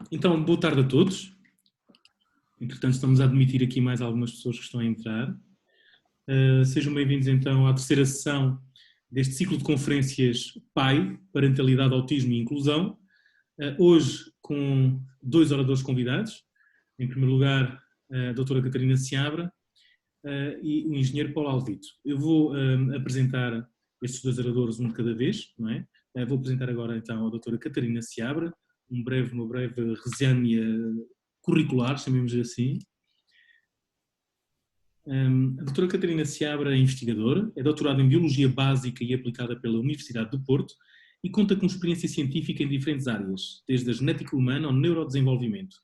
Então, boa tarde a todos. Entretanto, estamos a admitir aqui mais algumas pessoas que estão a entrar. Sejam bem-vindos então à terceira sessão deste ciclo de conferências PAI, Parentalidade, Autismo e Inclusão. Hoje com dois oradores convidados. Em primeiro lugar, a doutora Catarina Seabra e o engenheiro Paulo Alvito. Eu vou apresentar estes dois oradores um de cada vez, não é? Vou apresentar agora então a doutora Catarina Seabra, uma breve resenha curricular, chamemos assim. A doutora Catarina Seabra é investigadora, é doutorada em Biologia Básica e Aplicada pela Universidade do Porto e conta com experiência científica em diferentes áreas, desde a genética humana ao neurodesenvolvimento.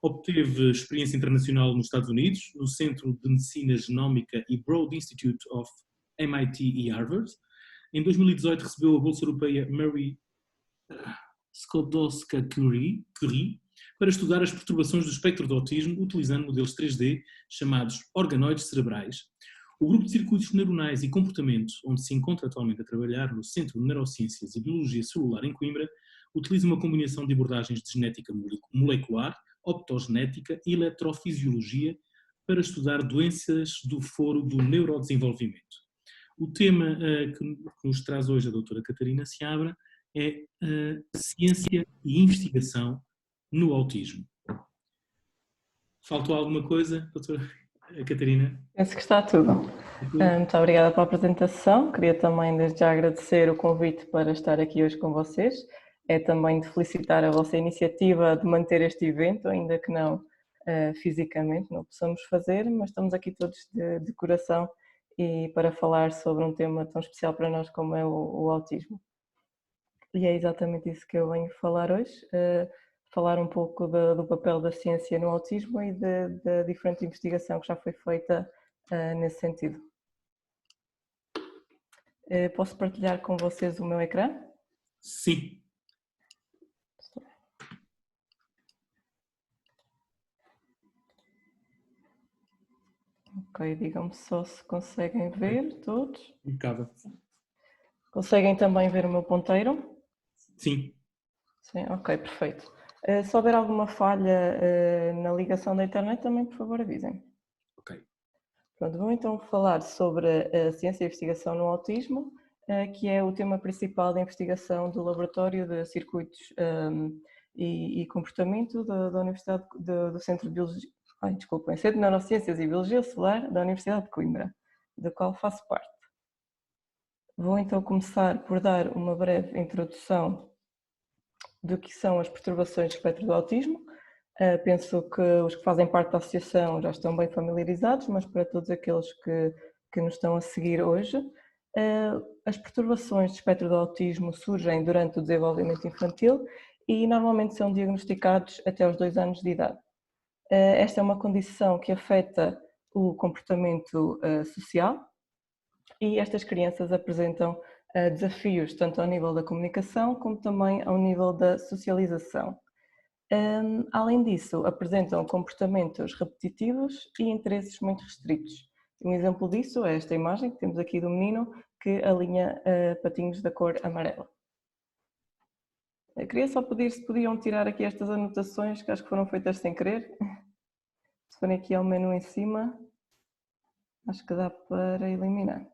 Obteve experiência internacional nos Estados Unidos, no Centro de Medicina Genómica e Broad Institute of MIT e Harvard. Em 2018 recebeu a Bolsa Europeia Marie Skłodowska-Curie para estudar as perturbações do espectro do autismo utilizando modelos 3D chamados organoides cerebrais. O grupo de circuitos neuronais e comportamento, onde se encontra atualmente a trabalhar no Centro de Neurociências e Biologia Celular em Coimbra, utiliza uma combinação de abordagens de genética molecular, optogenética e eletrofisiologia para estudar doenças do foro do neurodesenvolvimento. O tema que nos traz hoje a doutora Catarina Seabra é ciência e investigação no autismo. Faltou alguma coisa, doutora Catarina? Penso que está tudo. Muito obrigada pela apresentação. Queria também desde já agradecer o convite para estar aqui hoje com vocês. É também de felicitar a vossa iniciativa de manter este evento, ainda que não fisicamente, não possamos fazer, mas estamos aqui todos de coração e para falar sobre um tema tão especial para nós como é o autismo. E é exatamente isso que eu venho falar hoje, falar um pouco do papel da ciência no autismo e da diferente investigação que já foi feita nesse sentido. Posso partilhar com vocês o meu ecrã? Sim. Ok, digam-me só se conseguem ver todos. Impecável. Conseguem também ver o meu ponteiro? Sim. Sim, ok, perfeito. Se houver alguma falha na ligação da internet, também, por favor, avisem. Ok. Pronto, vou então falar sobre a ciência e a investigação no autismo, que é o tema principal da investigação do Laboratório de Circuitos e Comportamento da Universidade do Centro de Biologia, Centro de Neurociências e Biologia Celular da Universidade de Coimbra, da qual faço parte. Vou então começar por dar uma breve introdução do que são as perturbações do espectro do autismo. Penso que os que fazem parte da associação já estão bem familiarizados, mas para todos aqueles que nos estão a seguir hoje, as perturbações do espectro do autismo surgem durante o desenvolvimento infantil e normalmente são diagnosticados até aos 2 anos de idade. Esta é uma condição que afeta o comportamento social e estas crianças apresentam desafios tanto ao nível da comunicação como também ao nível da socialização. Além disso, apresentam comportamentos repetitivos e interesses muito restritos. Um exemplo disso é esta imagem que temos aqui do menino que alinha patinhos da cor amarela. Eu queria só pedir se podiam tirar aqui estas anotações que acho que foram feitas sem querer. Se forem aqui ao menu em cima, acho que dá para eliminar.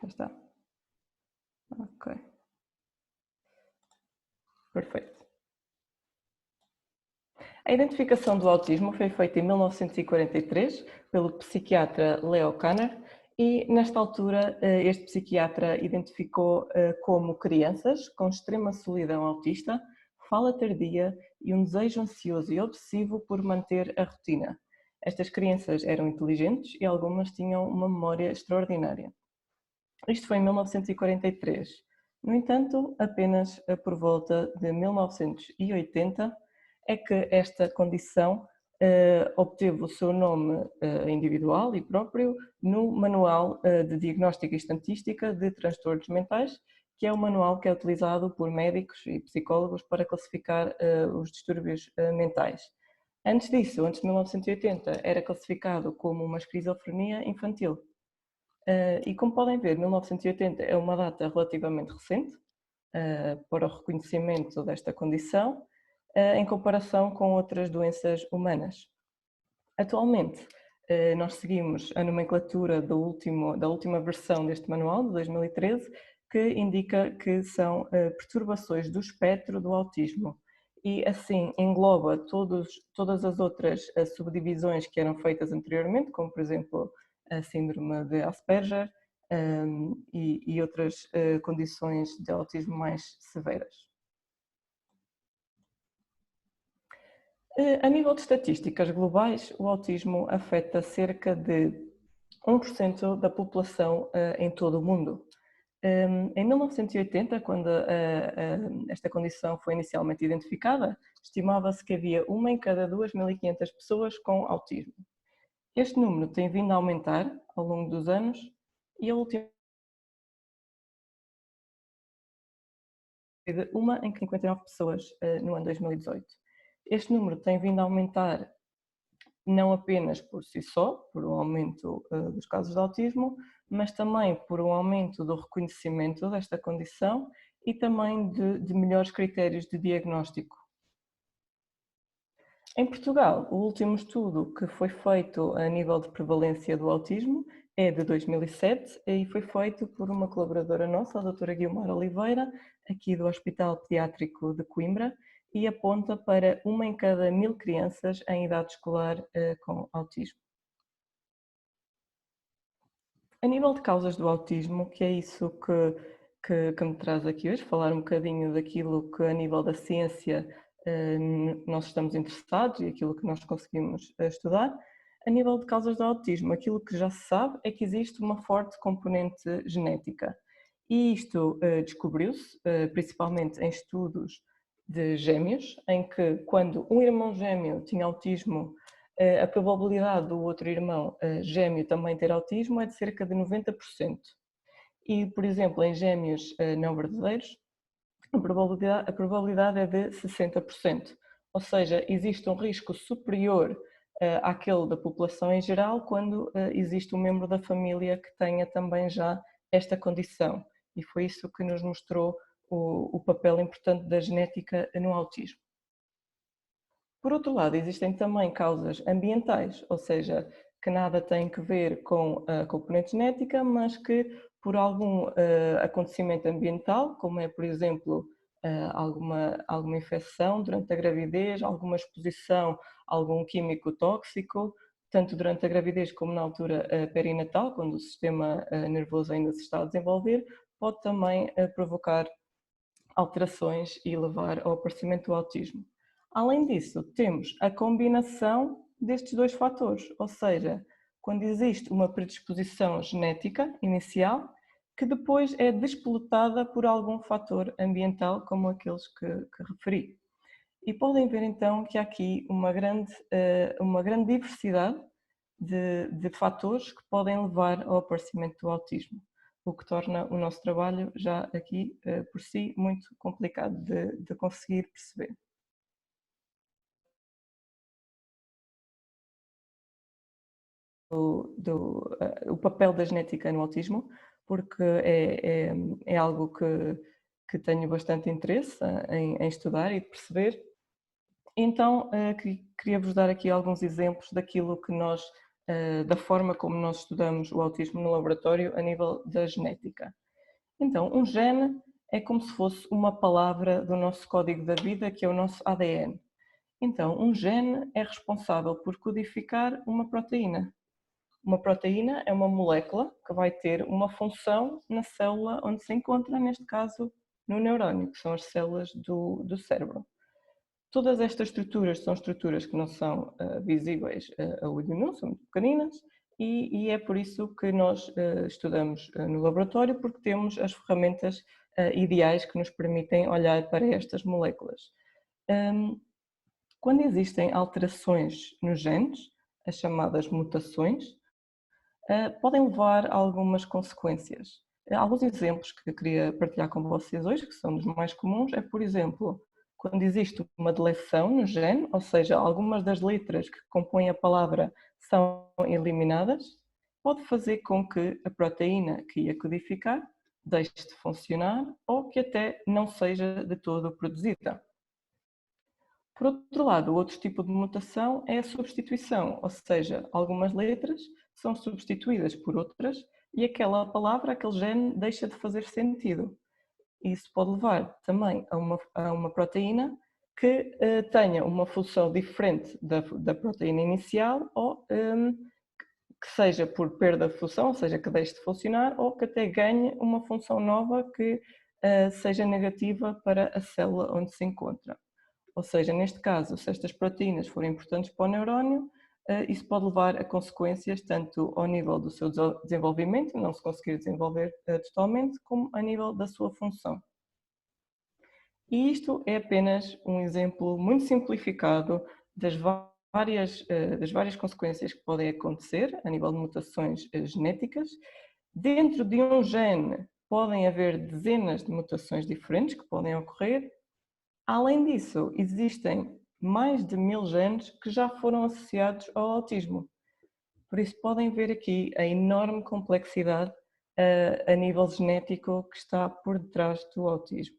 Já está. Ok. Perfeito. A identificação do autismo foi feita em 1943 pelo psiquiatra Leo Kanner e, nesta altura, este psiquiatra identificou como crianças com extrema solidão autista, fala tardia e um desejo ansioso e obsessivo por manter a rotina. Estas crianças eram inteligentes e algumas tinham uma memória extraordinária. Isto foi em 1943. No entanto, apenas por volta de 1980 é que esta condição obteve o seu nome individual e próprio no Manual de Diagnóstica e Estatística de Transtornos Mentais, que é o manual que é utilizado por médicos e psicólogos para classificar os distúrbios mentais. Antes disso, antes de 1980, era classificado como uma esquizofrenia infantil. E como podem ver, 1980 é uma data relativamente recente, para o reconhecimento desta condição em comparação com outras doenças humanas. Atualmente, nós seguimos a nomenclatura da última versão deste manual, de 2013, que indica que são perturbações do espectro do autismo e assim engloba todas as outras subdivisões que eram feitas anteriormente, como por exemplo a síndrome de Asperger e outras condições de autismo mais severas. A nível de estatísticas globais, o autismo afeta cerca de 1% da população em todo o mundo. Em 1980, quando esta condição foi inicialmente identificada, estimava-se que havia uma em cada 2.500 pessoas com autismo. Este número tem vindo a aumentar ao longo dos anos e a última de uma em 59 pessoas no ano 2018. Este número tem vindo a aumentar não apenas por si só, por um aumento dos casos de autismo, mas também por um aumento do reconhecimento desta condição e também de melhores critérios de diagnóstico. Em Portugal, o último estudo que foi feito a nível de prevalência do autismo é de 2007 e foi feito por uma colaboradora nossa, a doutora Guiomar Oliveira, aqui do Hospital Pediátrico de Coimbra, e aponta para uma em cada 1000 crianças em idade escolar com autismo. A nível de causas do autismo, que é isso que me traz aqui hoje, falar um bocadinho daquilo que a nível da ciência nós estamos interessados e aquilo que nós conseguimos estudar. A nível de causas do autismo, aquilo que já se sabe é que existe uma forte componente genética. E isto descobriu-se principalmente em estudos de gêmeos, em que quando um irmão gêmeo tinha autismo, a probabilidade do outro irmão gêmeo também ter autismo é de cerca de 90%. E, por exemplo, em gêmeos não verdadeiros, a probabilidade é de 60%. Ou seja, existe um risco superior àquele da população em geral quando existe um membro da família que tenha também já esta condição. E foi isso que nos mostrou o papel importante da genética no autismo. Por outro lado, existem também causas ambientais, ou seja, que nada têm que ver com a componente genética, mas que por algum acontecimento ambiental, como é, por exemplo, alguma infecção durante a gravidez, alguma exposição a algum químico tóxico, tanto durante a gravidez como na altura perinatal, quando o sistema nervoso ainda se está a desenvolver, pode também provocar alterações e levar ao aparecimento do autismo. Além disso, temos a combinação destes dois fatores, ou seja, quando existe uma predisposição genética inicial que depois é despoletada por algum fator ambiental, como aqueles que referi. E podem ver então que há aqui uma grande diversidade de fatores que podem levar ao aparecimento do autismo, o que torna o nosso trabalho já aqui por si muito complicado de conseguir perceber. O papel da genética no autismo, porque é algo que tenho bastante interesse em estudar e perceber. Então, queria-vos dar aqui alguns exemplos daquilo que nós, da forma como nós estudamos o autismo no laboratório a nível da genética. Então, um gene é como se fosse uma palavra do nosso código da vida, que é o nosso ADN. Então, um gene é responsável por codificar uma proteína. Uma proteína é uma molécula que vai ter uma função na célula onde se encontra, neste caso, no neurónio, que são as células do cérebro. Todas estas estruturas são estruturas que não são visíveis a olho nu, são muito pequeninas, e é por isso que nós estudamos no laboratório, porque temos as ferramentas ideais que nos permitem olhar para estas moléculas. Quando existem alterações nos genes, as chamadas mutações, podem levar a algumas consequências. Alguns exemplos que eu queria partilhar com vocês hoje, que são dos mais comuns, é, por exemplo, quando existe uma deleção no gene, ou seja, algumas das letras que compõem a palavra são eliminadas, pode fazer com que a proteína que ia codificar deixe de funcionar ou que até não seja de todo produzida. Por outro lado, o outro tipo de mutação é a substituição, ou seja, algumas letras são substituídas por outras e aquela palavra, aquele gene, deixa de fazer sentido. Isso pode levar também a uma proteína que tenha uma função diferente da proteína inicial ou que seja por perda de função, ou seja, que deixe de funcionar, ou que até ganhe uma função nova que seja negativa para a célula onde se encontra. Ou seja, neste caso, se estas proteínas forem importantes para o neurónio, isso pode levar a consequências tanto ao nível do seu desenvolvimento, não se conseguir desenvolver totalmente, como a nível da sua função. E isto é apenas um exemplo muito simplificado das várias consequências que podem acontecer a nível de mutações genéticas. Dentro de um gene podem haver dezenas de mutações diferentes que podem ocorrer. Além disso, existem mais de 1000 genes que já foram associados ao autismo. Por isso podem ver aqui a enorme complexidade a nível genético que está por detrás do autismo.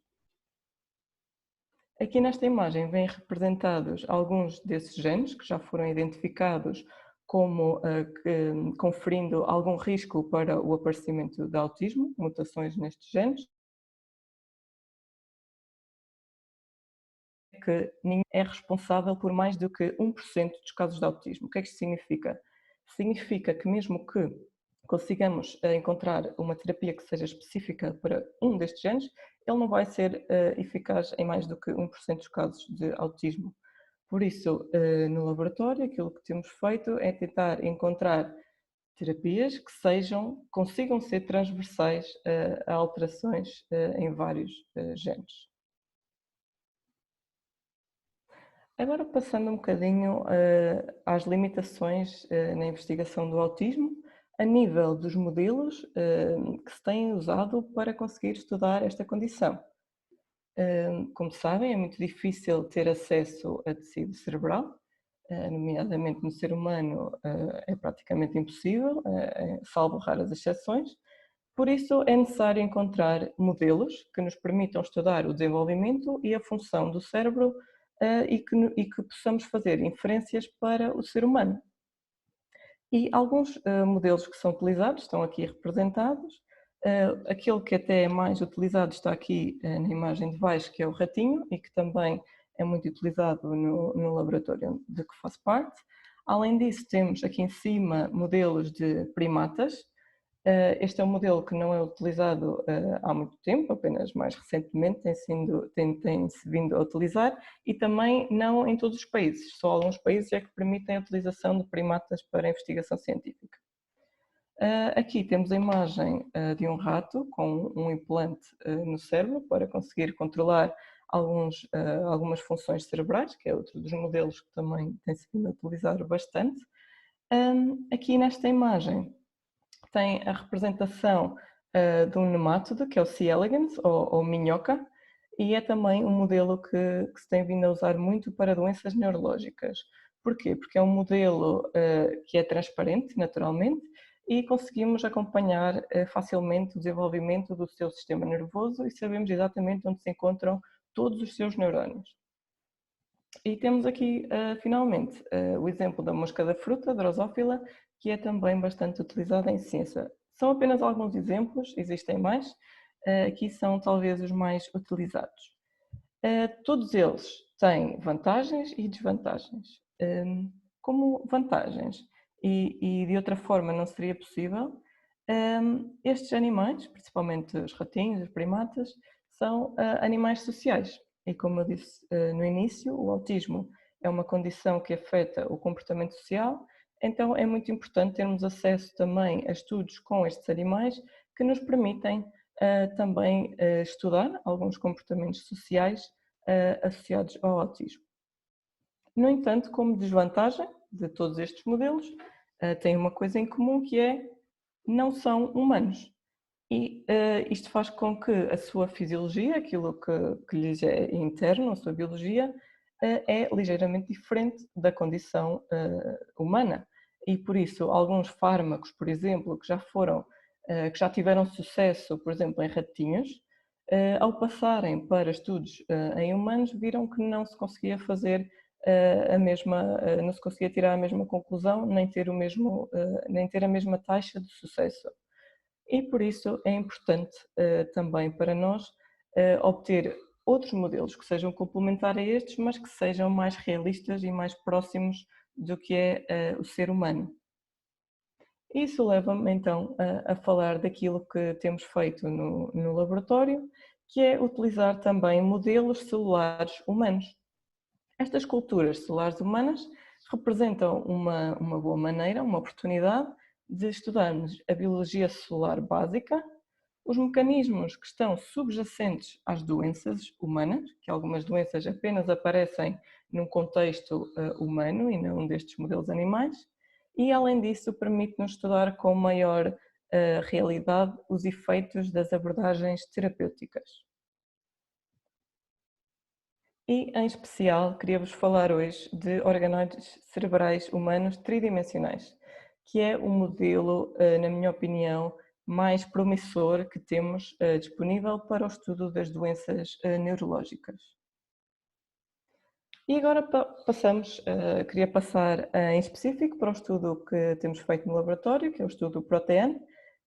Aqui nesta imagem vêm representados alguns desses genes que já foram identificados como conferindo algum risco para o aparecimento de autismo, mutações nestes genes, que ninguém é responsável por mais do que 1% dos casos de autismo. O que é que isto significa? Significa que mesmo que consigamos encontrar uma terapia que seja específica para um destes genes, ele não vai ser eficaz em mais do que 1% dos casos de autismo. Por isso, no laboratório, aquilo que temos feito é tentar encontrar terapias que consigam ser transversais a alterações em vários genes. Agora passando um bocadinho às limitações na investigação do autismo, a nível dos modelos que se têm usado para conseguir estudar esta condição. Como sabem, é muito difícil ter acesso a tecido cerebral, nomeadamente no ser humano é praticamente impossível, salvo raras exceções. Por isso é necessário encontrar modelos que nos permitam estudar o desenvolvimento e a função do cérebro e que possamos fazer inferências para o ser humano. E alguns modelos que são utilizados estão aqui representados. Aquele que até é mais utilizado está aqui na imagem de baixo, que é o ratinho, e que também é muito utilizado no laboratório de que faço parte. Além disso, temos aqui em cima modelos de primatas. Este é um modelo que não é utilizado há muito tempo, apenas mais recentemente tem-se vindo a utilizar, e também não em todos os países, só alguns países é que permitem a utilização de primatas para a investigação científica. Aqui temos a imagem de um rato com um implante no cérebro para conseguir controlar algumas funções cerebrais, que é outro dos modelos que também tem-se vindo a utilizar bastante. Aqui nesta imagem tem a representação de um nemátodo, que é o C. elegans, ou minhoca, e é também um modelo que se tem vindo a usar muito para doenças neurológicas. Porquê? Porque é um modelo que é transparente, naturalmente, e conseguimos acompanhar facilmente o desenvolvimento do seu sistema nervoso e sabemos exatamente onde se encontram todos os seus neurónios. E temos aqui, finalmente, o exemplo da mosca da fruta, Drosophila, que é também bastante utilizada em ciência. São apenas alguns exemplos, existem mais, aqui são talvez os mais utilizados. Todos eles têm vantagens e desvantagens. Como vantagens, e de outra forma não seria possível, estes animais, principalmente os ratinhos, os primatas, são animais sociais. E como eu disse no início, o autismo é uma condição que afeta o comportamento social, então é muito importante termos acesso também a estudos com estes animais que nos permitem também estudar alguns comportamentos sociais associados ao autismo. No entanto, como desvantagem de todos estes modelos, têm uma coisa em comum que é não são humanos. E isto faz com que a sua fisiologia, aquilo que lhes é interno, a sua biologia, é ligeiramente diferente da condição humana. E por isso, alguns fármacos, por exemplo, que já foram que já tiveram sucesso, por exemplo, em ratinhos, ao passarem para estudos em humanos, viram que não se conseguia fazer não se conseguia tirar a mesma conclusão, nem ter nem ter a mesma taxa de sucesso. E por isso é importante também para nós obter outros modelos que sejam complementares a estes, mas que sejam mais realistas e mais próximos do que é o ser humano. Isso leva-me então a falar daquilo que temos feito no laboratório, que é utilizar também modelos celulares humanos. Estas culturas celulares humanas representam uma boa maneira, uma oportunidade de estudarmos a biologia celular básica, os mecanismos que estão subjacentes às doenças humanas, que algumas doenças apenas aparecem num contexto humano e não destes modelos animais, e além disso permite-nos estudar com maior realidade os efeitos das abordagens terapêuticas. E, em especial, queria-vos falar hoje de organoides cerebrais humanos tridimensionais, que é o modelo, na minha opinião, mais promissor que temos disponível para o estudo das doenças neurológicas. E agora queria passar em específico para o estudo que temos feito no laboratório, que é o estudo PROTEAN,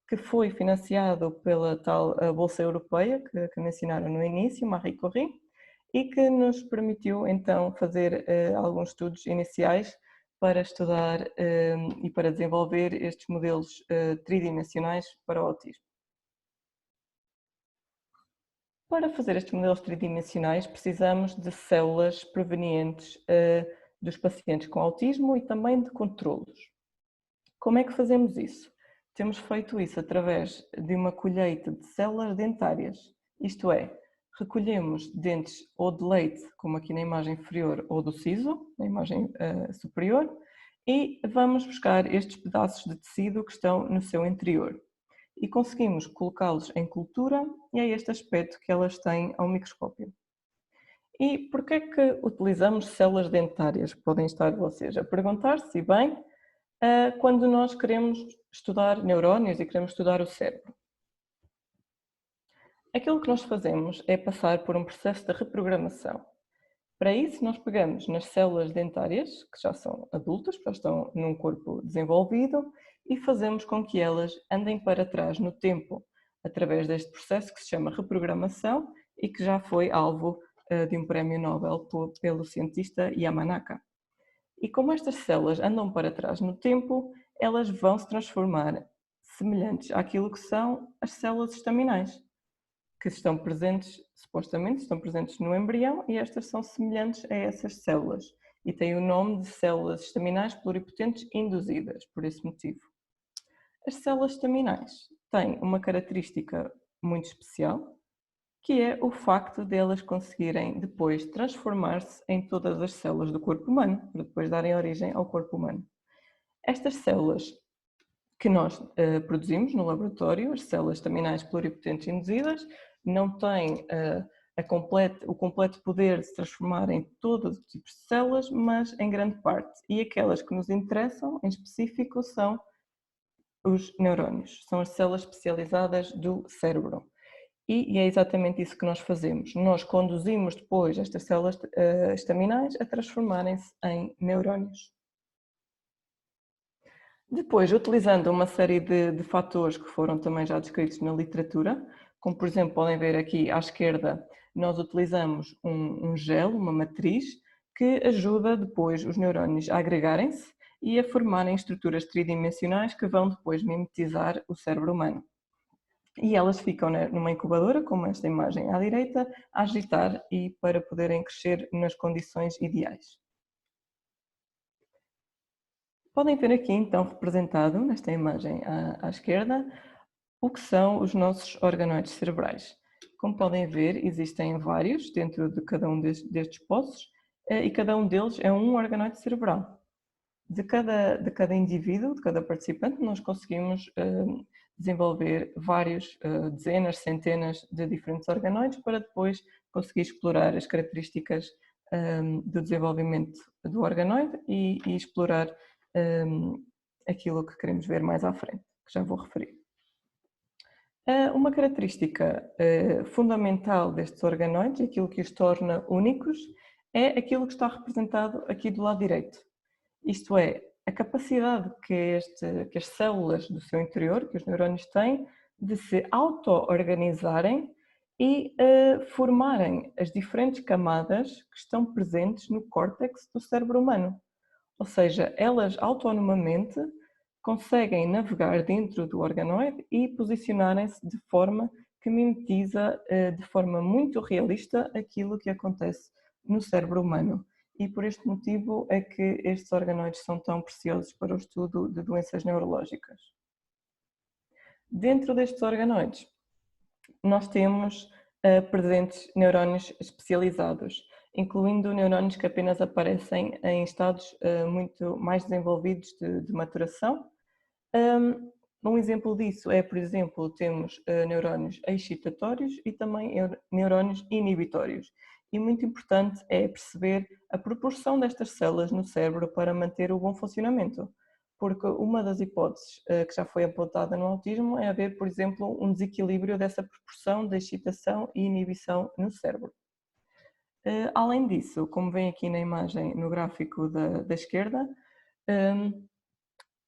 que foi financiado pela tal Bolsa Europeia que mencionaram no início, Marie Curie, e que nos permitiu então fazer alguns estudos iniciais para estudar e para desenvolver estes modelos tridimensionais para o autismo. Para fazer estes modelos tridimensionais precisamos de células provenientes dos pacientes com autismo e também de controlos. Como é que fazemos isso? Temos feito isso através de uma colheita de células dentárias, isto é, recolhemos dentes ou de leite, como aqui na imagem inferior, ou do siso, na imagem superior, e vamos buscar estes pedaços de tecido que estão no seu interior. E conseguimos colocá-los em cultura e é este aspecto que elas têm ao microscópio. E porquê é que utilizamos células dentárias? Podem estar vocês a perguntar-se, bem, quando nós queremos estudar neurónios e queremos estudar o cérebro. Aquilo que nós fazemos é passar por um processo de reprogramação. Para isso, nós pegamos nas células dentárias, que já são adultas, já estão num corpo desenvolvido, e fazemos com que elas andem para trás no tempo, através deste processo que se chama reprogramação e que já foi alvo de um prémio Nobel pelo cientista Yamanaka. E como estas células andam para trás no tempo, elas vão se transformar semelhantes àquilo que são as células estaminais, que estão presentes, supostamente, estão presentes no embrião e estas são semelhantes a essas células e têm o nome de células estaminais pluripotentes induzidas, por esse motivo. As células estaminais têm uma característica muito especial, que é o facto de elas conseguirem depois transformar-se em todas as células do corpo humano, para depois darem origem ao corpo humano. Estas células que nós produzimos no laboratório, as células estaminais pluripotentes induzidas, não têm o completo poder de se transformar em todos os tipos de células, mas em grande parte. E aquelas que nos interessam, em específico, são os neurónios, são as células especializadas do cérebro. E é exatamente isso que nós fazemos. Nós conduzimos depois estas células estaminais a transformarem-se em neurónios. Depois, utilizando uma série de fatores que foram também já descritos na literatura, como por exemplo podem ver aqui à esquerda, nós utilizamos um gel, uma matriz, que ajuda depois os neurónios a agregarem-se e a formarem estruturas tridimensionais que vão depois mimetizar o cérebro humano. E elas ficam numa incubadora, como esta imagem à direita, a agitar e para poderem crescer nas condições ideais. Podem ver aqui então representado nesta imagem à esquerda o que são os nossos organoides cerebrais. Como podem ver, existem vários dentro de cada um destes poços e cada um deles é um organoide cerebral. De cada indivíduo, de cada participante, nós conseguimos desenvolver vários, dezenas, centenas de diferentes organoides para depois conseguir explorar as características do desenvolvimento do organoide e explorar aquilo que queremos ver mais à frente, que já vou referir. Uma característica fundamental destes organoides, aquilo que os torna únicos, é aquilo que está representado aqui do lado direito. Isto é, a capacidade que as células do seu interior, que os neurónios têm, de se auto-organizarem e formarem as diferentes camadas que estão presentes no córtex do cérebro humano. Ou seja, elas autonomamente conseguem navegar dentro do organoide e posicionarem-se de forma que mimetiza de forma muito realista aquilo que acontece no cérebro humano. E por este motivo é que estes organoides são tão preciosos para o estudo de doenças neurológicas. Dentro destes organoides, nós temos presentes neurónios especializados, incluindo neurónios que apenas aparecem em estados muito mais desenvolvidos de maturação. Um exemplo disso é, por exemplo, temos neurónios excitatórios e também neurónios inibitórios. E muito importante é perceber a proporção destas células no cérebro para manter o bom funcionamento. Porque uma das hipóteses que já foi apontada no autismo é haver, por exemplo, um desequilíbrio dessa proporção de excitação e inibição no cérebro. Além disso, como vem aqui na imagem, no gráfico da esquerda,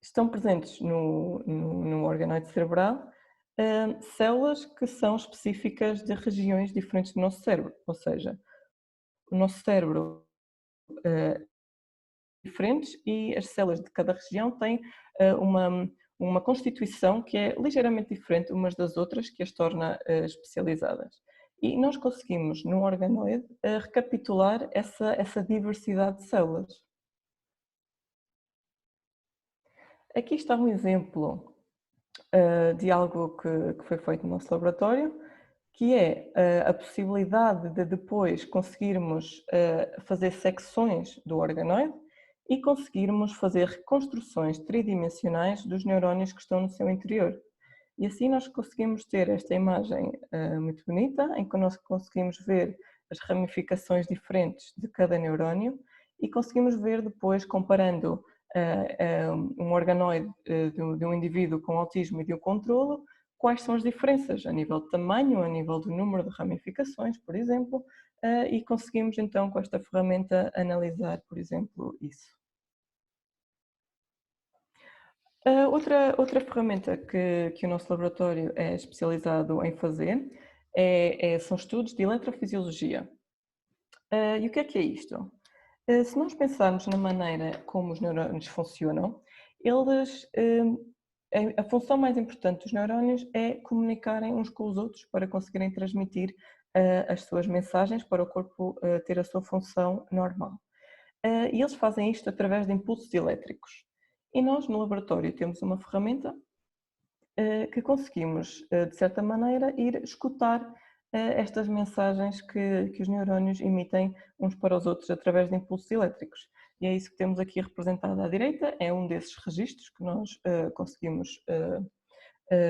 estão presentes no organoide cerebral células que são específicas de regiões diferentes do nosso cérebro, ou seja, o nosso cérebro diferentes e as células de cada região têm uma constituição que é ligeiramente diferente umas das outras, que as torna especializadas. E nós conseguimos, no organoide, recapitular essa diversidade de células. Aqui está um exemplo de algo que foi feito no nosso laboratório, que é a possibilidade de depois conseguirmos fazer secções do organoide e conseguirmos fazer reconstruções tridimensionais dos neurónios que estão no seu interior. E assim nós conseguimos ter esta imagem muito bonita, em que nós conseguimos ver as ramificações diferentes de cada neurónio e conseguimos ver depois, comparando um organoide de um indivíduo com autismo e de um controlo, quais são as diferenças a nível de tamanho, a nível do número de ramificações, por exemplo, e conseguimos então com esta ferramenta analisar, por exemplo, isso. Outra ferramenta que o nosso laboratório é especializado em fazer são estudos de eletrofisiologia. E o que é isto? Se nós pensarmos na maneira como os neurónios funcionam, a função mais importante dos neurónios é comunicarem uns com os outros para conseguirem transmitir as suas mensagens para o corpo ter a sua função normal. E eles fazem isto através de impulsos elétricos. E nós, no laboratório, temos uma ferramenta que conseguimos, de certa maneira, ir escutar estas mensagens que os neurónios emitem uns para os outros através de impulsos elétricos. E é isso que temos aqui representado à direita, é um desses registros que nós conseguimos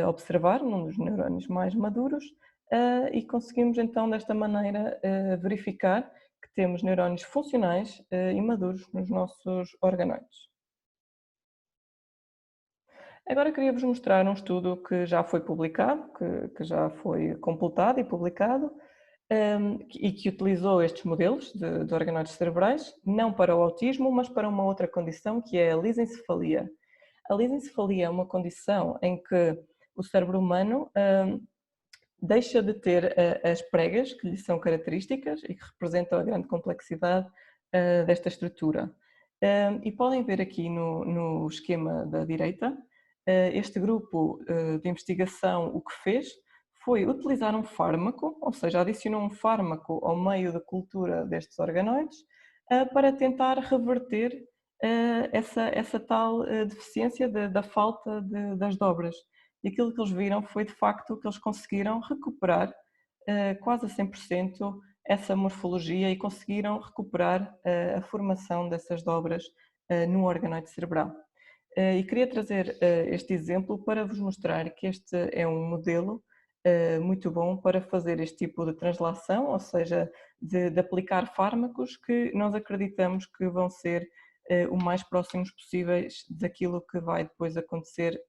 observar num dos neurónios mais maduros e conseguimos então desta maneira verificar que temos neurónios funcionais e maduros nos nossos organoides. Agora queria-vos mostrar um estudo que já foi publicado, que já foi completado e publicado, e que utilizou estes modelos de organoides cerebrais, não para o autismo, mas para uma outra condição, que é a lisencefalia. A lisencefalia é uma condição em que o cérebro humano deixa de ter as pregas que lhe são características e que representam a grande complexidade desta estrutura. E podem ver aqui no esquema da direita, este grupo de investigação o que fez foi utilizar um fármaco, ou seja, adicionou um fármaco ao meio da cultura destes organoides para tentar reverter essa tal deficiência da falta das dobras. E aquilo que eles viram foi, de facto, que eles conseguiram recuperar quase a 100% essa morfologia e conseguiram recuperar a formação dessas dobras no organoide cerebral. E queria trazer este exemplo para vos mostrar que este é um modelo muito bom para fazer este tipo de translação, ou seja, de aplicar fármacos que nós acreditamos que vão ser o mais próximos possíveis daquilo que vai depois acontecer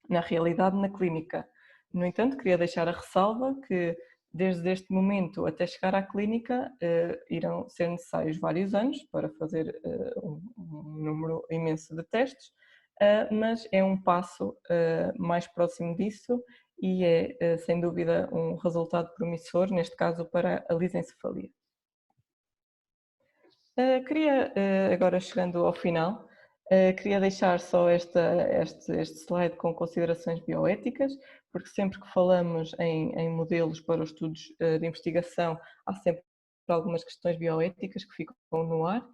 na realidade, na clínica. No entanto, queria deixar a ressalva que desde este momento até chegar à clínica irão ser necessários vários anos para fazer um número imenso de testes, mas é um passo mais próximo disso e é sem dúvida um resultado promissor, neste caso para a lisencefalia. Queria, agora chegando ao final, queria deixar só este slide com considerações bioéticas, porque sempre que falamos em modelos para os estudos de investigação, há sempre algumas questões bioéticas que ficam no ar.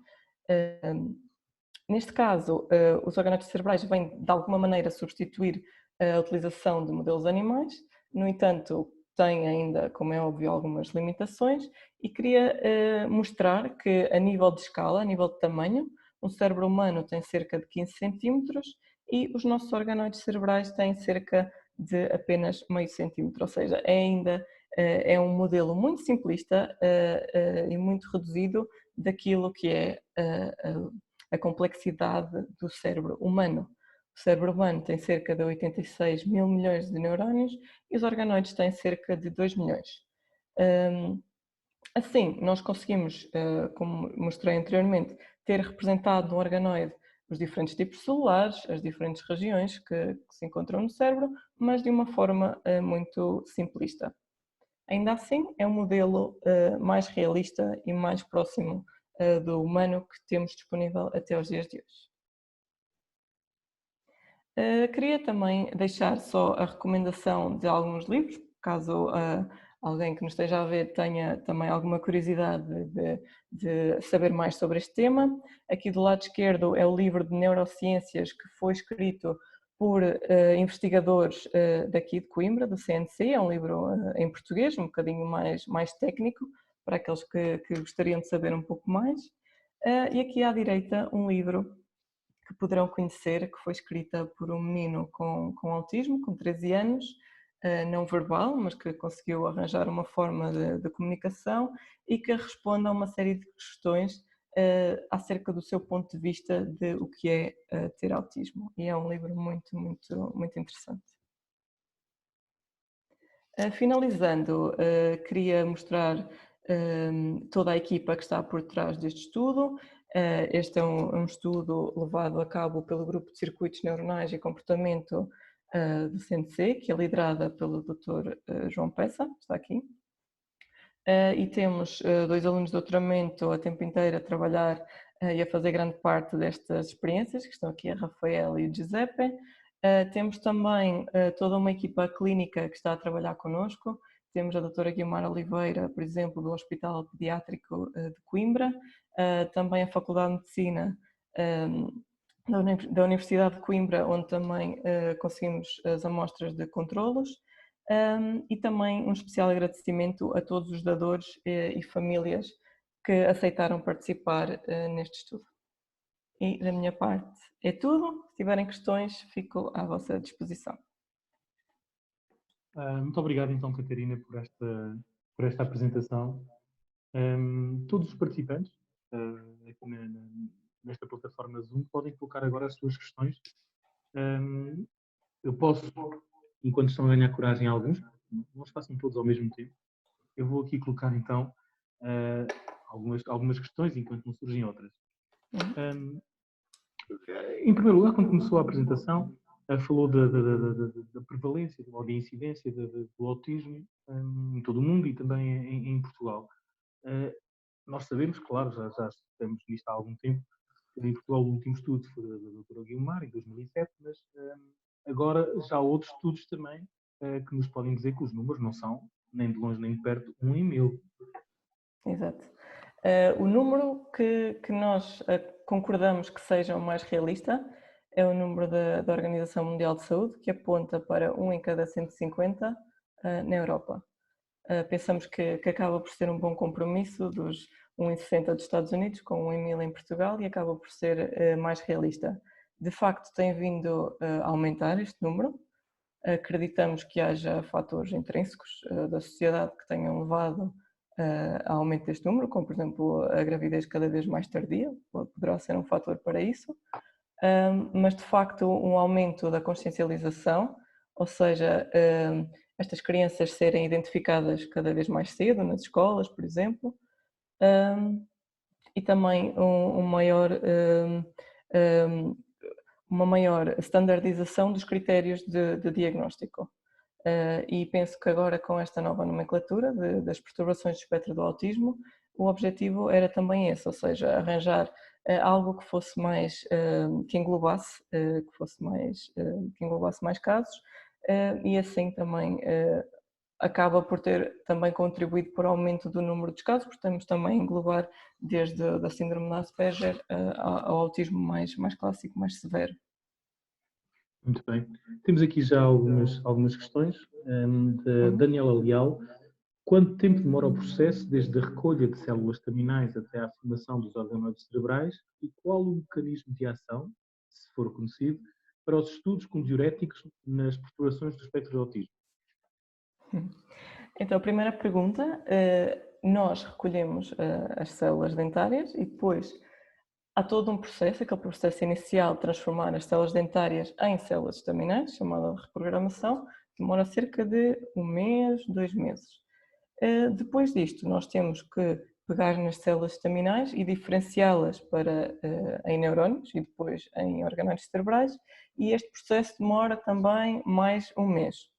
Neste caso, os organoides cerebrais vêm de alguma maneira substituir a utilização de modelos animais, no entanto, tem ainda, como é óbvio, algumas limitações e queria mostrar que a nível de escala, a nível de tamanho, um cérebro humano tem cerca de 15 centímetros e os nossos organoides cerebrais têm cerca de apenas meio centímetro, ou seja, é um modelo muito simplista e muito reduzido daquilo que é a complexidade do cérebro humano. O cérebro humano tem cerca de 86 mil milhões de neurónios e os organoides têm cerca de 2 milhões. Assim, nós conseguimos, como mostrei anteriormente, ter representado no organoide os diferentes tipos celulares, as diferentes regiões que se encontram no cérebro, mas de uma forma muito simplista. Ainda assim, é um modelo mais realista e mais próximo do humano que temos disponível até aos dias de hoje. Queria também deixar só a recomendação de alguns livros, caso alguém que nos esteja a ver tenha também alguma curiosidade de saber mais sobre este tema. Aqui do lado esquerdo é o livro de neurociências que foi escrito por investigadores daqui de Coimbra, do CNC, é um livro em português, um bocadinho mais técnico, para aqueles que gostariam de saber um pouco mais. E aqui à direita um livro que poderão conhecer, que foi escrita por um menino com autismo, com 13 anos, não verbal, mas que conseguiu arranjar uma forma de comunicação e que responde a uma série de questões acerca do seu ponto de vista de o que é ter autismo. E é um livro muito, muito, muito interessante. Finalizando, queria mostrar toda a equipa que está por trás deste estudo. Este é um estudo levado a cabo pelo Grupo de Circuitos Neuronais e Comportamento do CNC, que é liderada pelo Dr. João Peça, está aqui. E temos 2 alunos de doutoramento a tempo inteiro a trabalhar e a fazer grande parte destas experiências, que estão aqui a Rafael e o Giuseppe. Temos também toda uma equipa clínica que está a trabalhar connosco. Temos a doutora Guiomar Oliveira, por exemplo, do Hospital Pediátrico de Coimbra, também a Faculdade de Medicina da Universidade de Coimbra, onde também conseguimos as amostras de controlos, e também um especial agradecimento a todos os dadores e famílias que aceitaram participar neste estudo. E da minha parte é tudo. Se tiverem questões, fico à vossa disposição. Muito obrigado então, Catarina, por esta apresentação. Todos os participantes aqui nesta plataforma Zoom podem colocar agora as suas questões. Eu posso, enquanto estão a ganhar coragem alguns, não se façam todos ao mesmo tempo, eu vou aqui colocar então algumas questões enquanto não surgem outras. Em primeiro lugar, quando começou a apresentação, falou da prevalência ou da incidência do autismo em todo o mundo e também em Portugal. Nós sabemos, claro, já estamos nisto há algum tempo, em Portugal o último estudo foi da doutora Guiomar, em 2007, mas agora já há outros estudos também que nos podem dizer que os números não são, nem de longe nem de perto, 1 em 1000. Exato. O número que nós concordamos que seja o mais realista é o número da Organização Mundial de Saúde, que aponta para 1 em cada 150 na Europa. Pensamos que acaba por ser um bom compromisso dos 1 em 60 dos Estados Unidos, com 1 em 1000 em Portugal, e acaba por ser mais realista. De facto, tem vindo a aumentar este número. Acreditamos que haja fatores intrínsecos da sociedade que tenham levado ao aumento deste número, como por exemplo a gravidez cada vez mais tardia, poderá ser um fator para isso, mas de facto um aumento da consciencialização, ou seja, estas crianças serem identificadas cada vez mais cedo nas escolas, por exemplo, hum, e também hum, uma maior standardização dos critérios de diagnóstico. E penso que agora com esta nova nomenclatura das perturbações do espectro do autismo, o objetivo era também esse, ou seja, arranjar algo que fosse mais, que englobasse mais casos, e assim também acaba por ter também contribuído para o aumento do número de casos, porque temos também a englobar desde a síndrome de Asperger ao autismo mais clássico, mais severo. Muito bem. Temos aqui já algumas questões. Da Daniela Leal. Quanto tempo demora o processo desde a recolha de células staminais até à formação dos organoides cerebrais e qual o mecanismo de ação, se for conhecido, para os estudos com diuréticos nas perturbações do espectro do autismo? Então, a primeira pergunta, nós recolhemos as células dentárias e depois há todo um processo, aquele processo inicial de transformar as células dentárias em células estaminais, chamada reprogramação, demora cerca de 1 mês, 2 meses. Depois disto, nós temos que pegar nas células estaminais e diferenciá-las em neurónios e depois em organoides cerebrais, e este processo demora também mais 1 mês,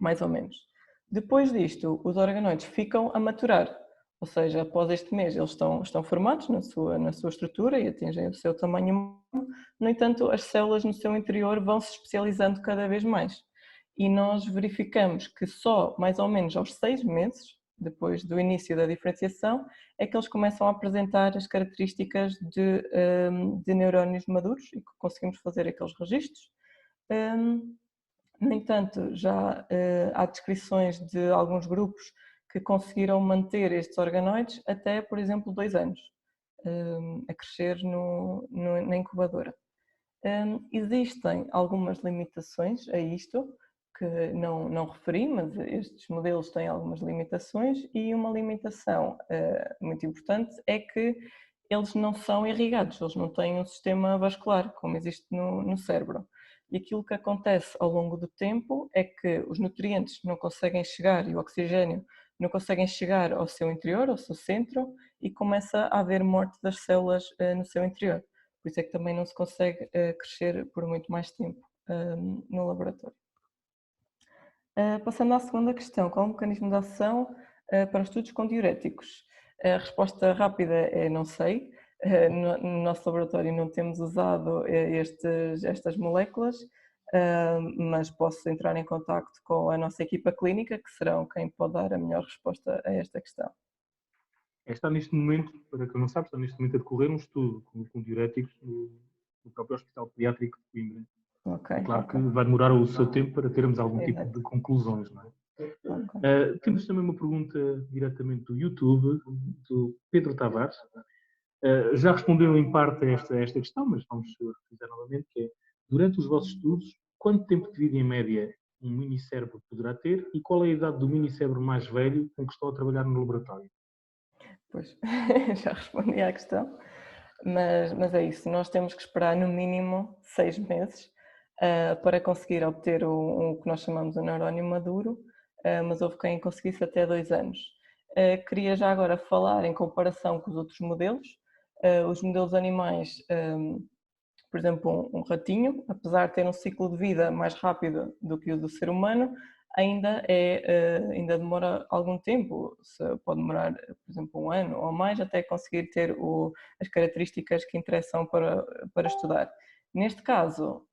mais ou menos. Depois disto, os organoides ficam a maturar, ou seja, após este mês eles estão formados na sua estrutura e atingem o seu tamanho. No entanto, as células no seu interior vão se especializando cada vez mais. E nós verificamos que só mais ou menos aos 6 meses, depois do início da diferenciação, é que eles começam a apresentar as características de neurónios maduros e que conseguimos fazer aqueles registros. No entanto, já há descrições de alguns grupos que conseguiram manter estes organoides até, por exemplo, 2 anos, a crescer na incubadora. Existem algumas limitações a isto, que não referi, mas estes modelos têm algumas limitações, e uma limitação muito importante é que eles não são irrigados, eles não têm um sistema vascular, como existe no cérebro. E aquilo que acontece ao longo do tempo é que os nutrientes não conseguem chegar e o oxigênio não conseguem chegar ao seu interior, ao seu centro, e começa a haver morte das células no seu interior. Por isso é que também não se consegue crescer por muito mais tempo no laboratório. Passando à segunda questão, qual é o mecanismo de ação para estudos com diuréticos? A resposta rápida é não sei. No nosso laboratório não temos usado estas moléculas, mas posso entrar em contacto com a nossa equipa clínica, que serão quem pode dar a melhor resposta a esta questão. Está neste momento, para quem não sabe, está neste momento a decorrer um estudo com diuréticos no próprio Hospital Pediátrico de Coimbra. Okay, claro que vai demorar o seu tempo para termos algum tipo de conclusões, não é? Temos também uma pergunta diretamente do YouTube, do Pedro Tavares. Já responderam em parte a esta questão, mas vamos revisar novamente, que é, durante os vossos estudos, quanto tempo de vida em média um minicérebro poderá ter e qual é a idade do minicérebro mais velho com que estão a trabalhar no laboratório? Pois, já respondi à questão, mas é isso, nós temos que esperar no mínimo 6 meses para conseguir obter o que nós chamamos de neurónio maduro, mas houve quem conseguisse até 2 anos. Queria já agora falar em comparação com os outros modelos. Os modelos animais, por exemplo, um ratinho, apesar de ter um ciclo de vida mais rápido do que o do ser humano, ainda demora algum tempo, pode demorar, por exemplo, 1 ano ou mais, até conseguir ter as características que interessam para estudar. Neste caso,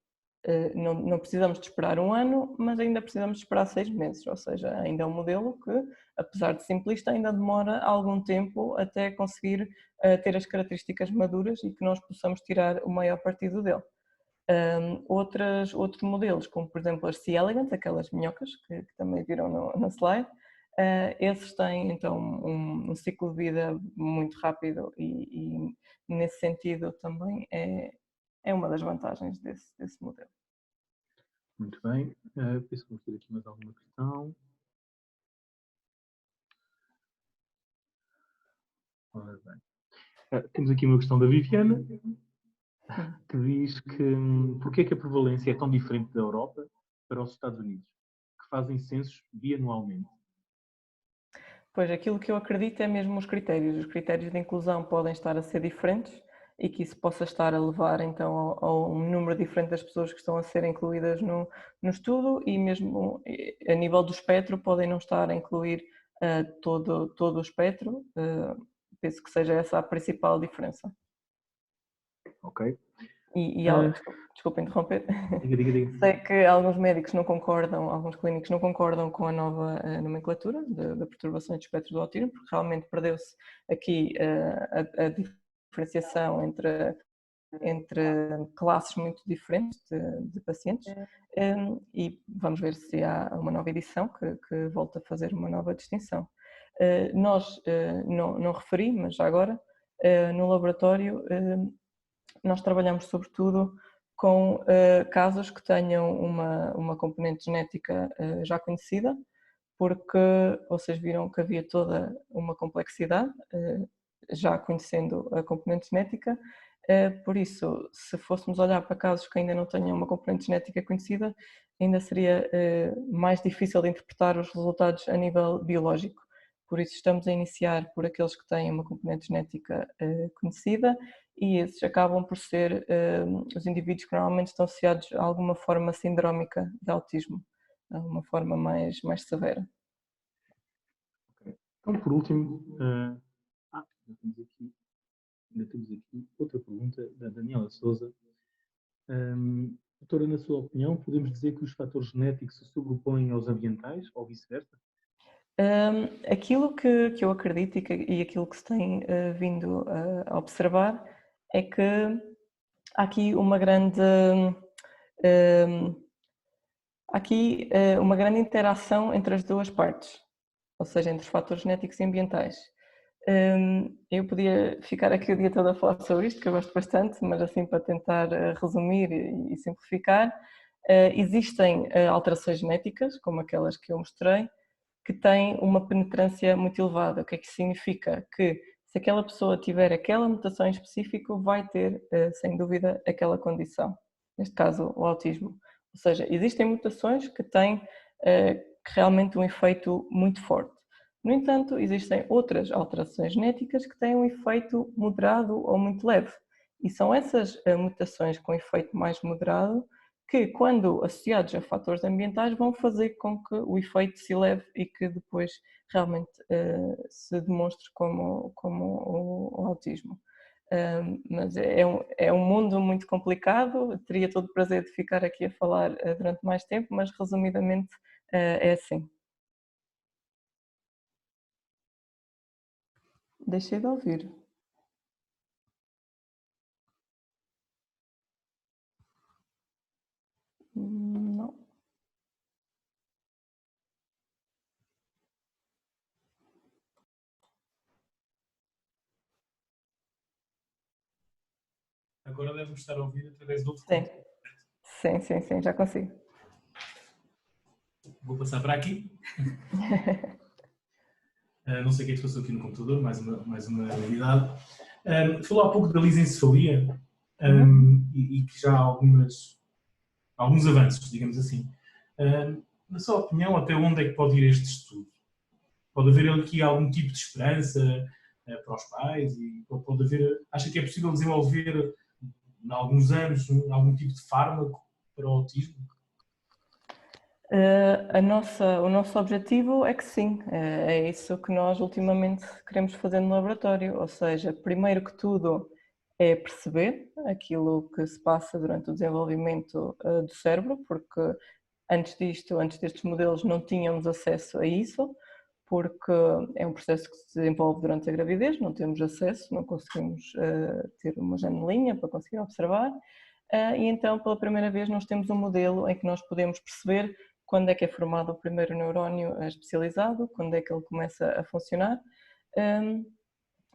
não precisamos de esperar 1 ano, mas ainda precisamos de esperar 6 meses, ou seja, ainda é um modelo que, apesar de simplista, ainda demora algum tempo até conseguir ter as características maduras e que nós possamos tirar o maior partido dele. Outros modelos, como por exemplo as C. elegans, aquelas minhocas que também viram no slide, esses têm então um ciclo de vida muito rápido e nesse sentido também é uma das vantagens desse modelo. Muito bem. Penso que vamos ter aqui mais alguma questão. Ora bem. Temos aqui uma questão da Viviana, que diz que porque é que a prevalência é tão diferente da Europa para os Estados Unidos? que fazem censos bianualmente? Pois, aquilo que eu acredito é mesmo os critérios. Os critérios de inclusão podem estar a ser diferentes e que isso possa estar a levar então a um número diferente das pessoas que estão a ser incluídas no estudo e mesmo a nível do espectro podem não estar a incluir todo o espectro. Penso que seja essa a principal diferença. Ok. Desculpa interromper. Diga. Sei que alguns médicos não concordam, alguns clínicos não concordam com a nova nomenclatura da perturbação de espectro do autismo, porque realmente perdeu-se aqui a diferenciação entre classes muito diferentes de pacientes e vamos ver se há uma nova edição que volta a fazer uma nova distinção. Nós não referi, mas já agora, no laboratório nós trabalhamos sobretudo com casos que tenham uma componente genética já conhecida, porque vocês viram que havia toda uma complexidade, já conhecendo a componente genética, por isso, se fôssemos olhar para casos que ainda não tenham uma componente genética conhecida, ainda seria mais difícil de interpretar os resultados a nível biológico. Por isso estamos a iniciar por aqueles que têm uma componente genética conhecida e esses acabam por ser os indivíduos que normalmente estão associados a alguma forma sindrómica de autismo, a uma forma mais severa. Então, por último, ainda temos aqui outra pergunta da Daniela Souza. Doutora, na sua opinião, podemos dizer que os fatores genéticos se sobrepõem aos ambientais ou vice-versa? Aquilo que eu acredito e aquilo que se tem vindo a observar é que há aqui uma grande interação entre as duas partes, ou seja, entre os fatores genéticos e ambientais. Eu podia ficar aqui o dia todo a falar sobre isto, que eu gosto bastante, mas assim para tentar resumir e simplificar, existem alterações genéticas, como aquelas que eu mostrei, que têm uma penetrância muito elevada. O que é que isso significa? Que se aquela pessoa tiver aquela mutação em específico, vai ter, sem dúvida, aquela condição. Neste caso, o autismo. Ou seja, existem mutações que têm realmente um efeito muito forte. No entanto, existem outras alterações genéticas que têm um efeito moderado ou muito leve. E são essas mutações com efeito mais moderado que, quando associados a fatores ambientais, vão fazer com que o efeito se eleve e que depois realmente se demonstre como o autismo. Mas é um mundo muito complicado, teria todo o prazer de ficar aqui a falar durante mais tempo, mas resumidamente é assim. Deixei de ouvir. Não. Agora deve-me estar a ouvir através do outro. Sim, já consigo. Vou passar para aqui. Não sei o que é que se passou aqui no computador, mais uma novidade. Falou há pouco da lisencefalia e que já há alguns avanços, digamos assim. Na sua opinião, até onde é que pode ir este estudo? Pode haver aqui algum tipo de esperança para os pais? E pode haver, acha que é possível desenvolver, em alguns anos, algum tipo de fármaco para o autismo? O nosso objetivo é que sim, é isso que nós ultimamente queremos fazer no laboratório, ou seja, primeiro que tudo é perceber aquilo que se passa durante o desenvolvimento do cérebro, porque antes destes modelos não tínhamos acesso a isso, porque é um processo que se desenvolve durante a gravidez, não temos acesso, não conseguimos ter uma janelinha para conseguir observar, e então pela primeira vez nós temos um modelo em que nós podemos perceber quando é que é formado o primeiro neurónio especializado, quando é que ele começa a funcionar.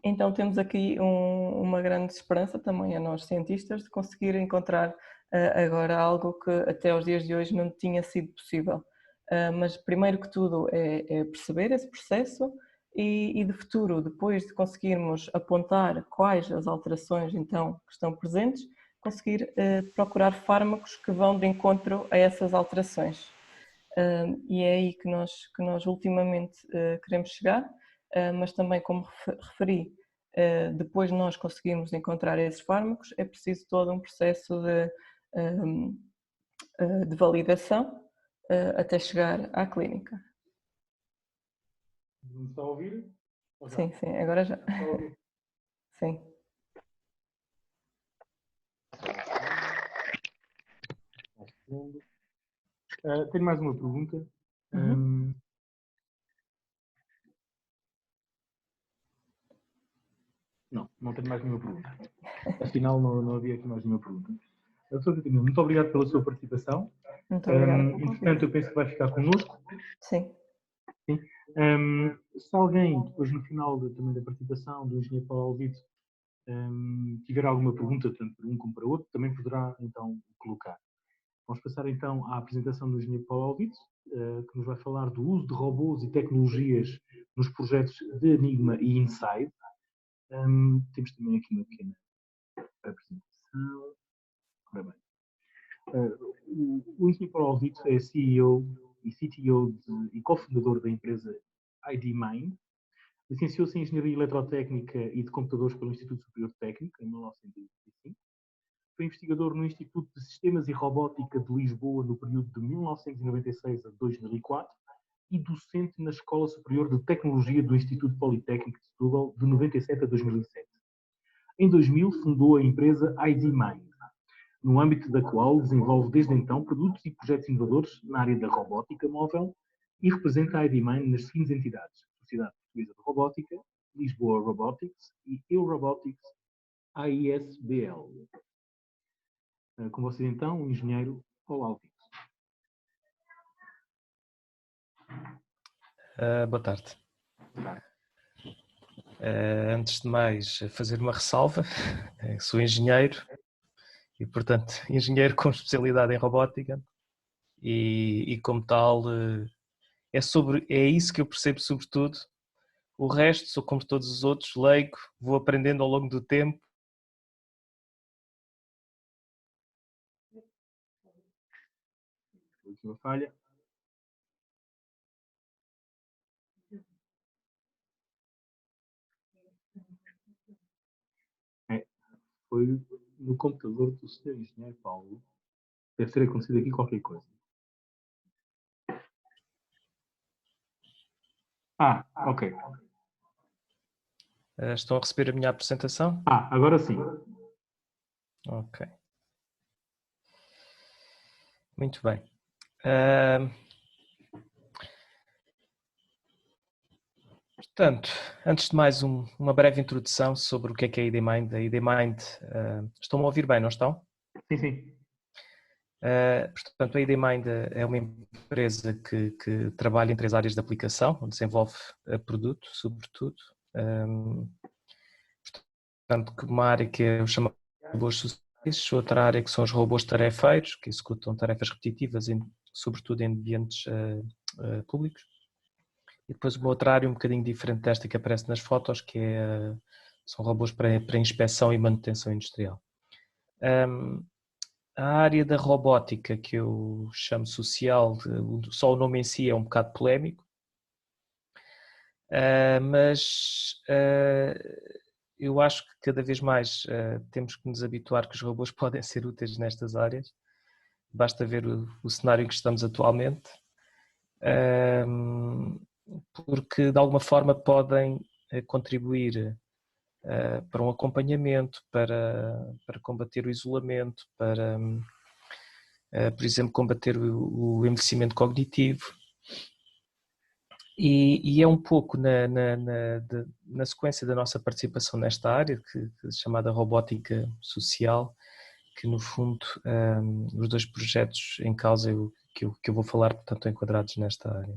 Então temos aqui uma grande esperança também a nós cientistas de conseguir encontrar agora algo que até aos dias de hoje não tinha sido possível. Mas primeiro que tudo é perceber esse processo e de futuro, depois de conseguirmos apontar quais as alterações então que estão presentes, conseguir procurar fármacos que vão de encontro a essas alterações. e é aí que nós ultimamente queremos chegar, mas também, como referi, depois de nós conseguirmos encontrar esses fármacos, é preciso todo um processo de validação até chegar à clínica. Não está a ouvir? Sim, sim, agora já. Está a ouvir? Sim. Tenho mais uma pergunta. Uhum. Não tenho mais nenhuma pergunta. Afinal, não havia aqui mais nenhuma pergunta. Doutora Catarina, muito obrigado pela sua participação. Muito obrigada pelo Entretanto, convite. eu penso que vai ficar connosco. Sim. Sim. Se alguém, depois no final também da participação do engenheiro Paulo Alvito, tiver alguma pergunta, tanto para um como para outro, também poderá então colocar. Vamos passar então à apresentação do engenheiro Paulo Alvito, que nos vai falar do uso de robôs e tecnologias nos projetos de Enigma e Inside. Temos também aqui uma pequena apresentação. Ora bem. O engenheiro Paulo Alvito é CEO e CTO e cofundador da empresa IDMind. Licenciou-se em Engenharia Eletrotécnica e de Computadores pelo Instituto Superior Técnico, em 1985. Foi investigador no Instituto de Sistemas e Robótica de Lisboa no período de 1996 a 2004 e docente na Escola Superior de Tecnologia do Instituto Politécnico de Setúbal de 97 a 2007. Em 2000 fundou a empresa IDMind, no âmbito da qual desenvolve desde então produtos e projetos inovadores na área da robótica móvel e representa a IDMind nas seguintes entidades: Sociedade Portuguesa de Robótica, Lisboa Robotics e Eu Robotics AISBL. Com vocês então, o engenheiro Paulo Alvito. Boa tarde. Antes de mais, fazer uma ressalva. Sou engenheiro e, portanto, engenheiro com especialidade em robótica e como tal, é isso que eu percebo sobretudo. O resto, sou como todos os outros, leigo, vou aprendendo ao longo do tempo. Última falha. Foi no computador do Sr. Engenheiro Paulo. Deve ter acontecido aqui qualquer coisa. Ok. Estão a receber a minha apresentação? Agora sim. Ok. Muito bem. Portanto, antes de mais uma breve introdução sobre o que é a IDMind. A IDMind, estão a ouvir bem, não estão? Sim, sim. Portanto, a IDMind é uma empresa que trabalha em 3 áreas de aplicação, onde desenvolve produto, sobretudo. Portanto, uma área que é o chamado robôs sociais, outra área que são os robôs tarefeiros, que executam tarefas repetitivas, sobretudo em ambientes públicos. E depois uma outra área um bocadinho diferente desta que aparece nas fotos, que são robôs para inspeção e manutenção industrial. A área da robótica, que eu chamo social, só o nome em si é um bocado polémico, mas eu acho que cada vez mais temos que nos habituar que os robôs podem ser úteis nestas áreas. Basta ver o cenário em que estamos atualmente, porque de alguma forma podem contribuir para um acompanhamento, para combater o isolamento, para, por exemplo, combater o envelhecimento cognitivo. E é um pouco na sequência da nossa participação nesta área, chamada robótica social, que no fundo os 2 projetos em causa que eu vou falar, portanto, estão enquadrados nesta área.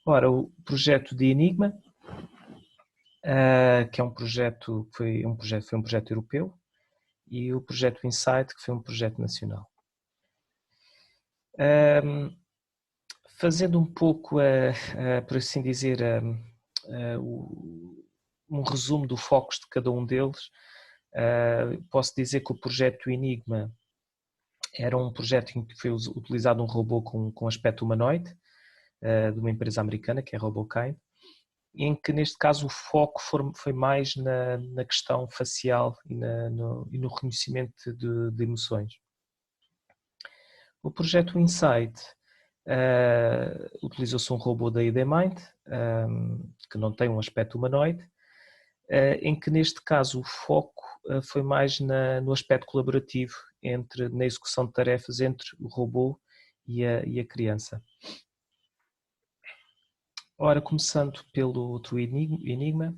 Ora, o projeto de Enigma, que é um projeto foi um projeto europeu, e o projeto Insight, que foi um projeto nacional. Fazendo um pouco, por assim dizer, um resumo do focos de cada um deles, posso dizer que o projeto Enigma Era um projeto em que foi utilizado um robô com aspecto humanoide, de uma empresa americana, que é a RoboKind, em que neste caso o foco foi mais na questão facial e no reconhecimento de emoções. O projeto Insight utilizou-se um robô da ID-Mind, que não tem um aspecto humanoide, em que neste caso o foco foi mais no aspecto colaborativo na execução de tarefas entre o robô e a criança. Ora, começando pelo outro Enigma,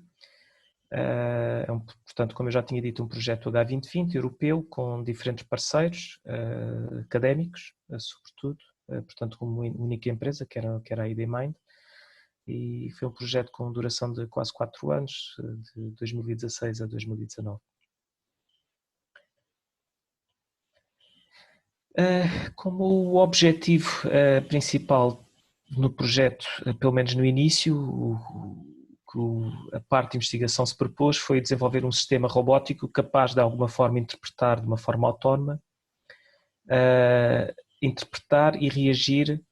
portanto, como eu já tinha dito, um projeto H2020 europeu com diferentes parceiros académicos, sobretudo, portanto, como única empresa, que era a ID-Mind, e foi um projeto com duração de quase 4 anos, de 2016 a 2019. Como o objetivo principal no projeto, pelo menos no início, a parte de investigação se propôs foi desenvolver um sistema robótico capaz de alguma forma interpretar de uma forma autónoma, interpretar e reagir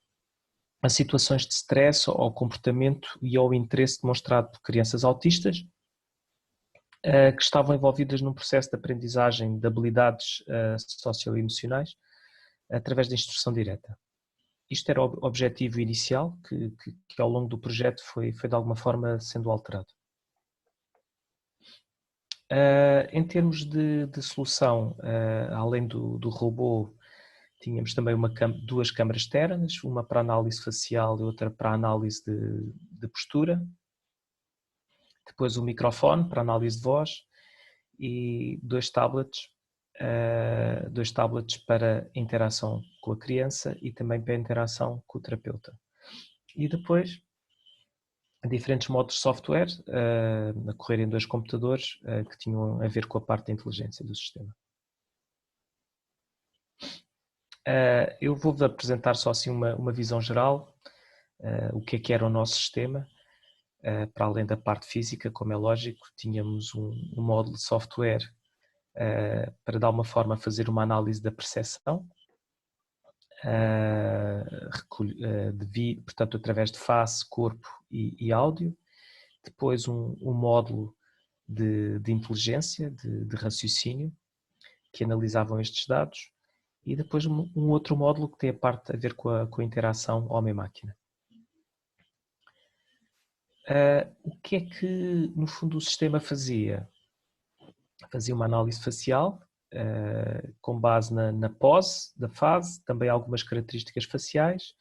a situações de stress, ao comportamento e ao interesse demonstrado por crianças autistas que estavam envolvidas num processo de aprendizagem de habilidades socioemocionais através da instrução direta. Isto era o objetivo inicial que ao longo do projeto foi de alguma forma sendo alterado. Em termos de solução, além do robô, tínhamos também 2 câmaras externas, uma para análise facial e outra para análise de postura. Depois um microfone para análise de voz e 2 tablets para interação com a criança e também para interação com o terapeuta. E depois diferentes modos de software a correr em 2 computadores que tinham a ver com a parte da inteligência do sistema. Eu vou-vos apresentar só assim uma visão geral, o que era o nosso sistema. Para além da parte física, como é lógico, tínhamos um módulo de software para de alguma forma fazer uma análise da percepção, portanto através de face, corpo e áudio. Depois um módulo de inteligência, de raciocínio, que analisavam estes dados. E depois um outro módulo que tem a parte a ver com a interação homem-máquina. O que é que, no fundo, o sistema fazia? Fazia uma análise facial, com base na pose da fase, também algumas características faciais,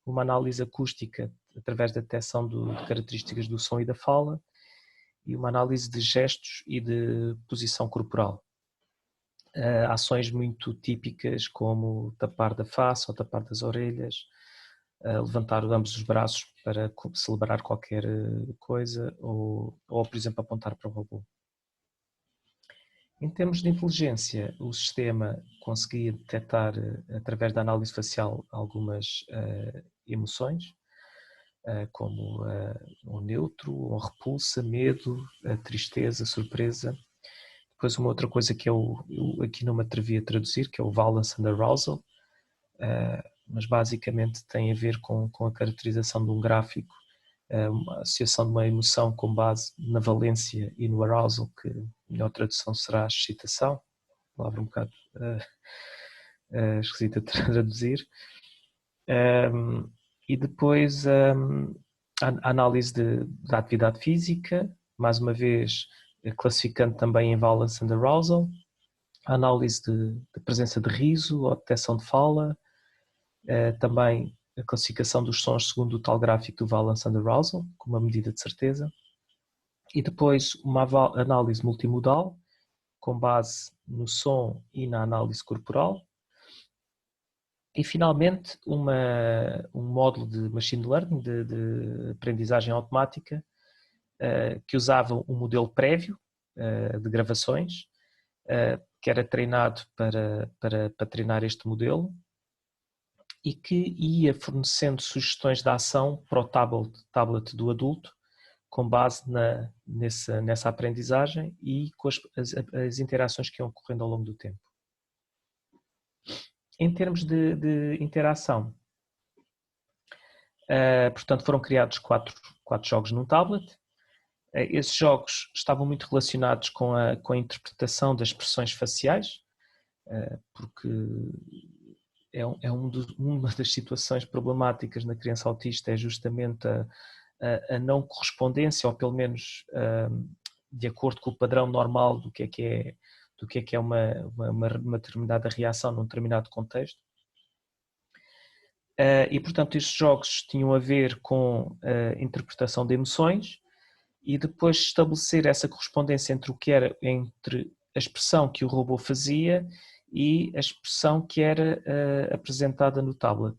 uma análise acústica através da detecção de características do som e da fala, e uma análise de gestos e de posição corporal. Ações muito típicas como tapar da face ou tapar das orelhas, levantar ambos os braços para celebrar qualquer coisa ou, por exemplo, apontar para o robô. Em termos de inteligência, o sistema conseguia detectar, através da análise facial, algumas emoções, como um neutro, uma repulsa, medo, tristeza, surpresa. Depois uma outra coisa que eu aqui não me atrevi a traduzir, que é o Valence and Arousal, mas basicamente tem a ver com a caracterização de um gráfico, uma associação de uma emoção com base na valência e no arousal, que a melhor tradução será excitação, palavra um bocado esquisita de traduzir. E depois a análise da atividade física, mais uma vez classificando também em Valence and Arousal, a análise de presença de riso ou detecção de fala, também a classificação dos sons segundo o tal gráfico do Valence and Arousal, com uma medida de certeza, e depois uma análise multimodal, com base no som e na análise corporal, e finalmente um módulo de machine learning, de aprendizagem automática, que usava um modelo prévio de gravações, que era treinado para treinar este modelo e que ia fornecendo sugestões de ação para o tablet do adulto com base nessa aprendizagem e com as interações que iam ocorrendo ao longo do tempo. em termos de interação, portanto, foram criados quatro jogos num tablet. Esses jogos estavam muito relacionados com a interpretação das expressões faciais, porque uma das situações problemáticas na criança autista é justamente a não correspondência, ou pelo menos de acordo com o padrão normal do que é uma determinada reação num determinado contexto. E, portanto, estes jogos tinham a ver com a interpretação de emoções e depois estabelecer essa correspondência entre a expressão que o robô fazia e a expressão que era apresentada no tablet.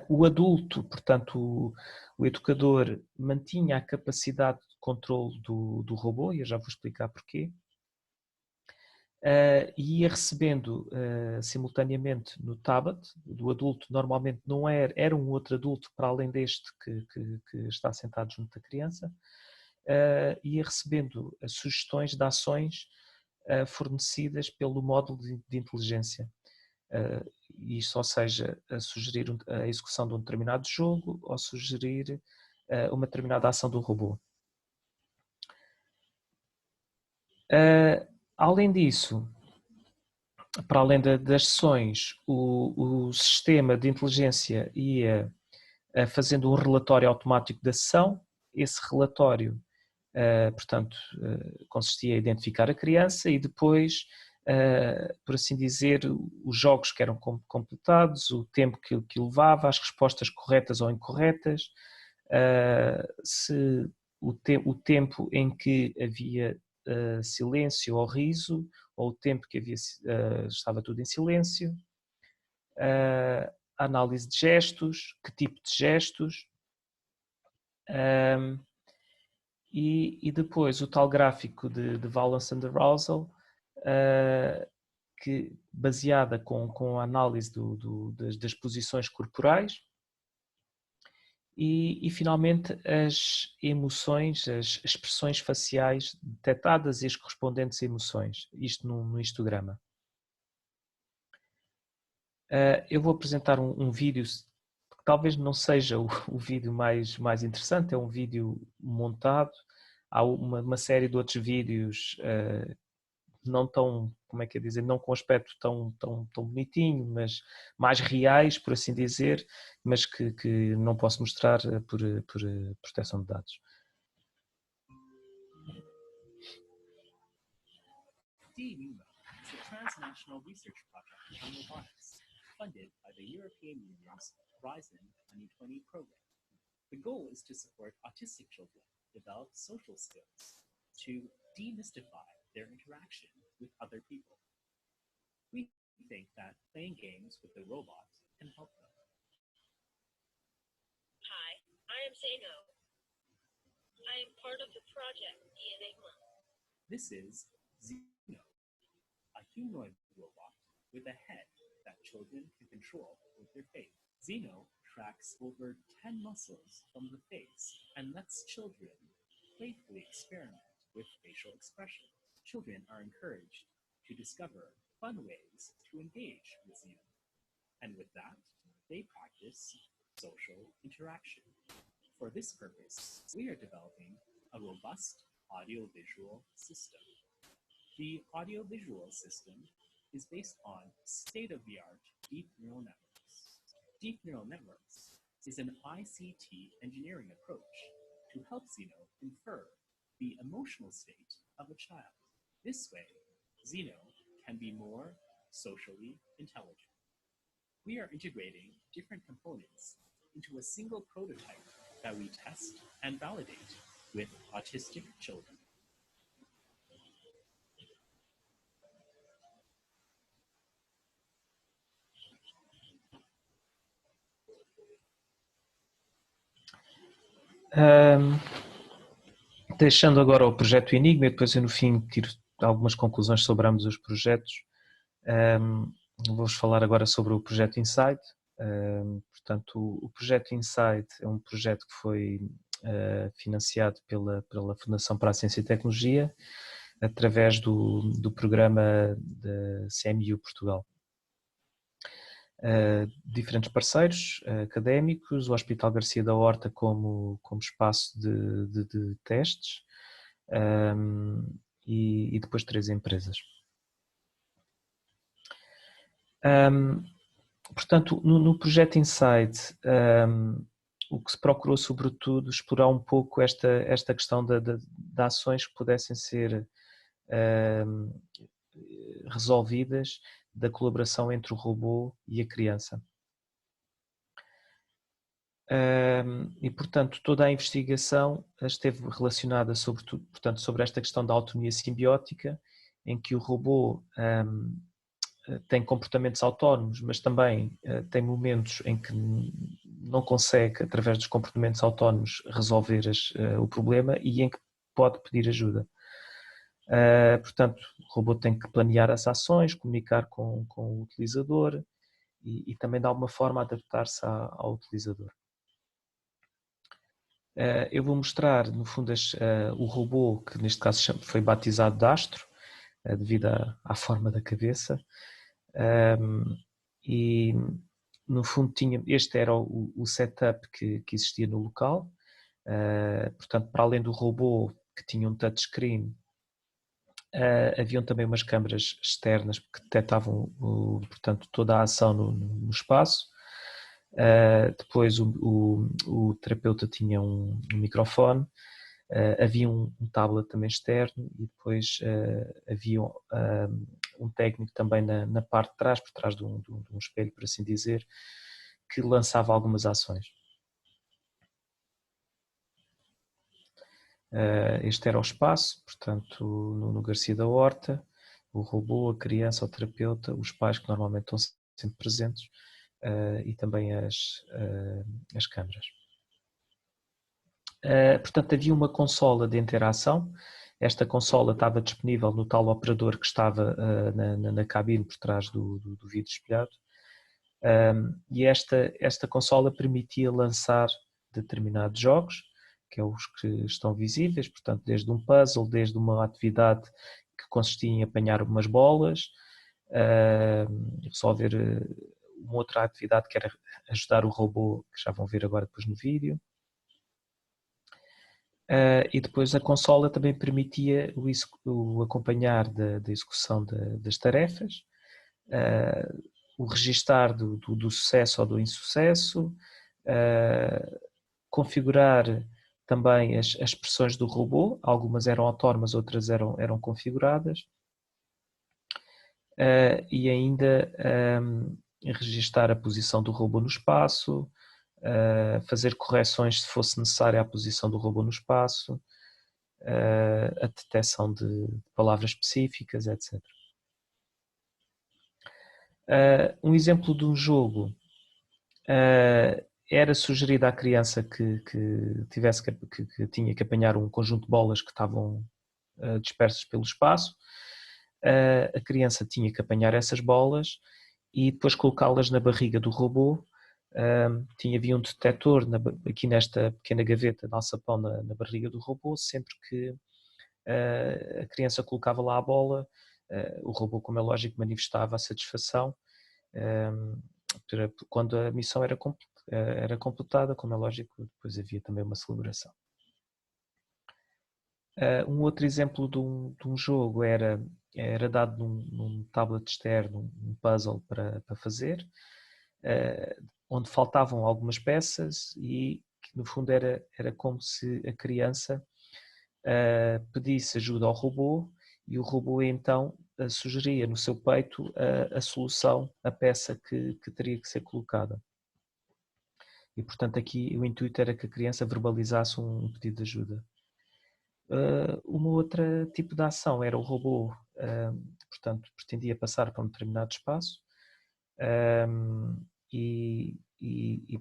O adulto, portanto, o educador, mantinha a capacidade de controle do robô, e eu já vou explicar porquê, e ia recebendo simultaneamente no tablet do adulto, normalmente não era um outro adulto para além deste que está sentado junto da criança, ia recebendo sugestões de ações fornecidas pelo módulo de inteligência. Isto, ou seja, a sugerir a execução de um determinado jogo ou sugerir uma determinada ação do robô. Além disso, para além das sessões, o sistema de inteligência ia fazendo um relatório automático da sessão. Esse relatório, portanto, consistia em identificar a criança e depois, por assim dizer, os jogos que eram completados, o tempo que levava, as respostas corretas ou incorretas, se o tempo em que havia silêncio ou riso, ou o tempo que estava tudo em silêncio, a análise de gestos, que tipo de gestos, e depois o tal gráfico de Valence and Arousal, que baseada com a análise das posições corporais, e finalmente as emoções, as expressões faciais detectadas e as correspondentes emoções, isto num histograma. Eu vou apresentar um vídeo que talvez não seja o vídeo mais interessante, é um vídeo montado. Há uma série de outros vídeos não tão, como é que é dizer, não com aspecto tão bonitinho, mas mais reais, por assim dizer, mas que não posso mostrar por proteção de dados. DNUMO is a transnational research project on robotics, funded by the European Union's Horizon 2020 program. The goal is to support autistic children develop social skills to demystify their interaction with other people. We think that playing games with the robot can help them. Hi, I am Zeno. I am part of the project DNUMO. This is Zeno, a humanoid robot with a head that children can control with their face. Zeno tracks over 10 muscles from the face and lets children playfully experiment with facial expression. Children are encouraged to discover fun ways to engage with Zeno. And with that, they practice social interaction. For this purpose, we are developing a robust audiovisual system. The audiovisual system is based on state-of-the-art deep neural networks. Deep neural networks is an ICT engineering approach to help Zeno infer the emotional state of a child. This way, Zeno can be more socially intelligent. We are integrating different components into a single prototype that we test and validate with autistic children. Deixando agora o projeto Enigma, e depois eu no fim tiro algumas conclusões sobre ambos os projetos. Vou-vos falar agora sobre o projeto Insight. Portanto, o projeto Insight é um projeto que foi financiado pela Fundação para a Ciência e Tecnologia, através do programa da CMU Portugal. diferentes parceiros académicos, o Hospital Garcia da Horta como espaço de testes, e depois 3 empresas. Portanto, no projeto Insight, o que se procurou sobretudo explorar um pouco esta questão de ações que pudessem ser resolvidas da colaboração entre o robô e a criança. E, portanto, toda a investigação esteve relacionada sobretudo, portanto, sobre esta questão da autonomia simbiótica, em que o robô tem comportamentos autónomos, mas também tem momentos em que não consegue, através dos comportamentos autónomos, resolver o problema e em que pode pedir ajuda. Portanto, o robô tem que planear as ações, comunicar com o utilizador e também, de alguma forma, adaptar-se ao utilizador. Eu vou mostrar, no fundo, o robô, que neste caso foi batizado de Astro, devido à forma da cabeça. E, no fundo, este era o setup que existia no local. Portanto, para além do robô, que tinha um touchscreen, haviam também umas câmaras externas que detectavam, portanto, toda a ação no espaço. Depois o terapeuta tinha um microfone, havia um tablet também externo e depois havia um técnico também na parte de trás, por trás de um espelho, por assim dizer, que lançava algumas ações. Este era o espaço, portanto, no Garcia da Horta, o robô, a criança, o terapeuta, os pais que normalmente estão sempre presentes, e também as câmaras. Portanto, havia uma consola de interação. Esta consola estava disponível no tal operador que estava na cabine por trás do vidro espelhado, e esta consola permitia lançar determinados jogos, que é os que estão visíveis, portanto, desde um puzzle, desde uma atividade que consistia em apanhar umas bolas, resolver uma outra atividade que era ajudar o robô, que já vão ver agora depois no vídeo. E depois a consola também permitia o acompanhar da execução das tarefas, o registar do sucesso ou do insucesso, configurar também as expressões do robô, algumas eram autónomas, outras eram configuradas, e ainda registar a posição do robô no espaço, fazer correções se fosse necessária à posição do robô no espaço, a detecção de palavras específicas, etc. Um exemplo de um jogo era sugerido à criança que tinha que apanhar um conjunto de bolas que estavam dispersas pelo espaço. A criança tinha que apanhar essas bolas e depois colocá-las na barriga do robô. Havia um detector aqui nesta pequena gaveta de alçapão na barriga do robô. Sempre que a criança colocava lá a bola, o robô, como é lógico, manifestava a satisfação quando a missão era completada, como é lógico, depois havia também uma celebração. Um outro exemplo de um jogo era dado num tablet externo um puzzle para fazer, onde faltavam algumas peças e que no fundo era como se a criança pedisse ajuda ao robô e o robô então sugeria no seu peito a solução, a peça que teria que ser colocada. E portanto aqui o intuito era que a criança verbalizasse um pedido de ajuda. Uma outra tipo de ação era o robô, portanto, pretendia passar para um determinado espaço e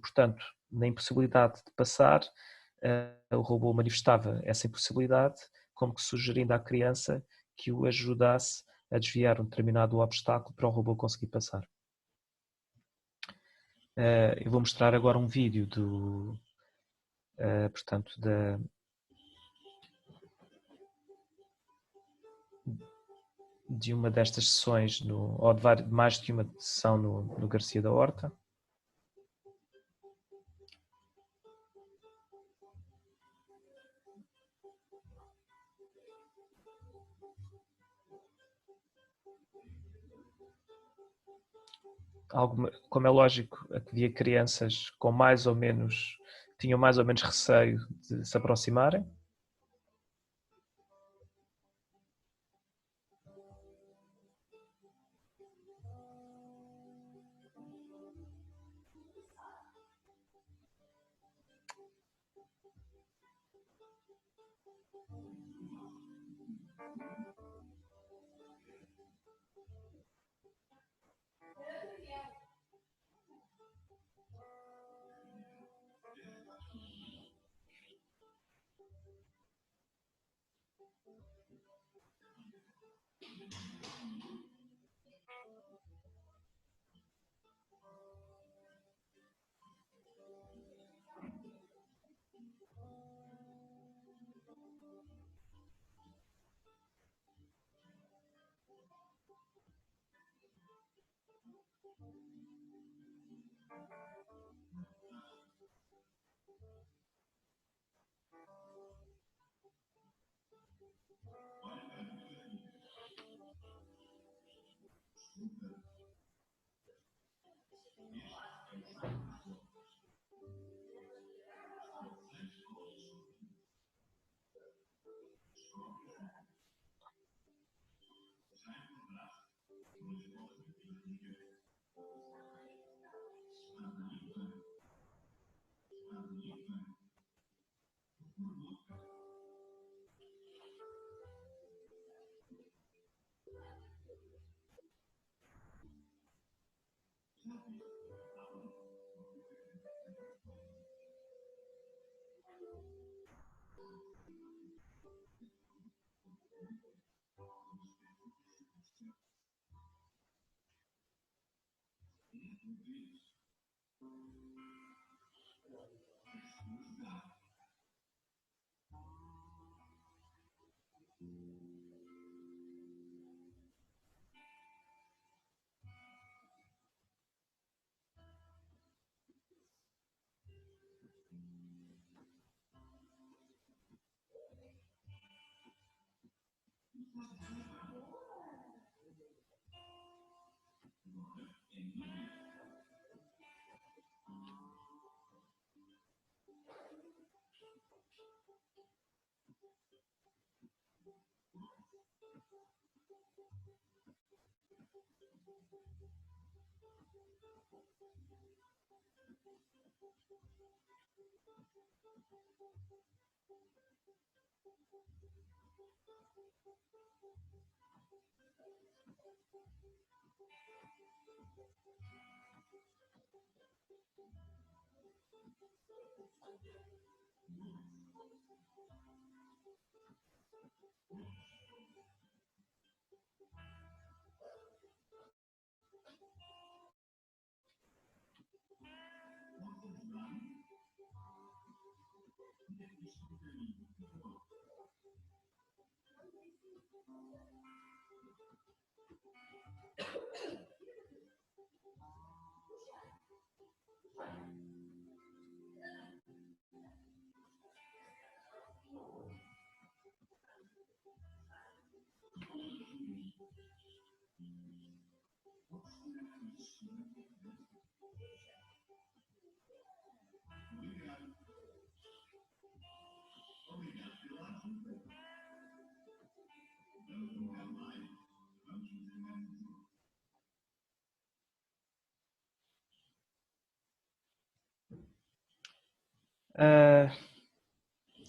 portanto, na impossibilidade de passar, o robô manifestava essa impossibilidade, como que sugerindo à criança que o ajudasse a desviar um determinado obstáculo para o robô conseguir passar. Eu vou mostrar agora um vídeo portanto, de uma destas sessões, ou de mais de uma sessão no Garcia da Horta. Como é lógico, havia crianças com tinham mais ou menos receio de se aproximarem.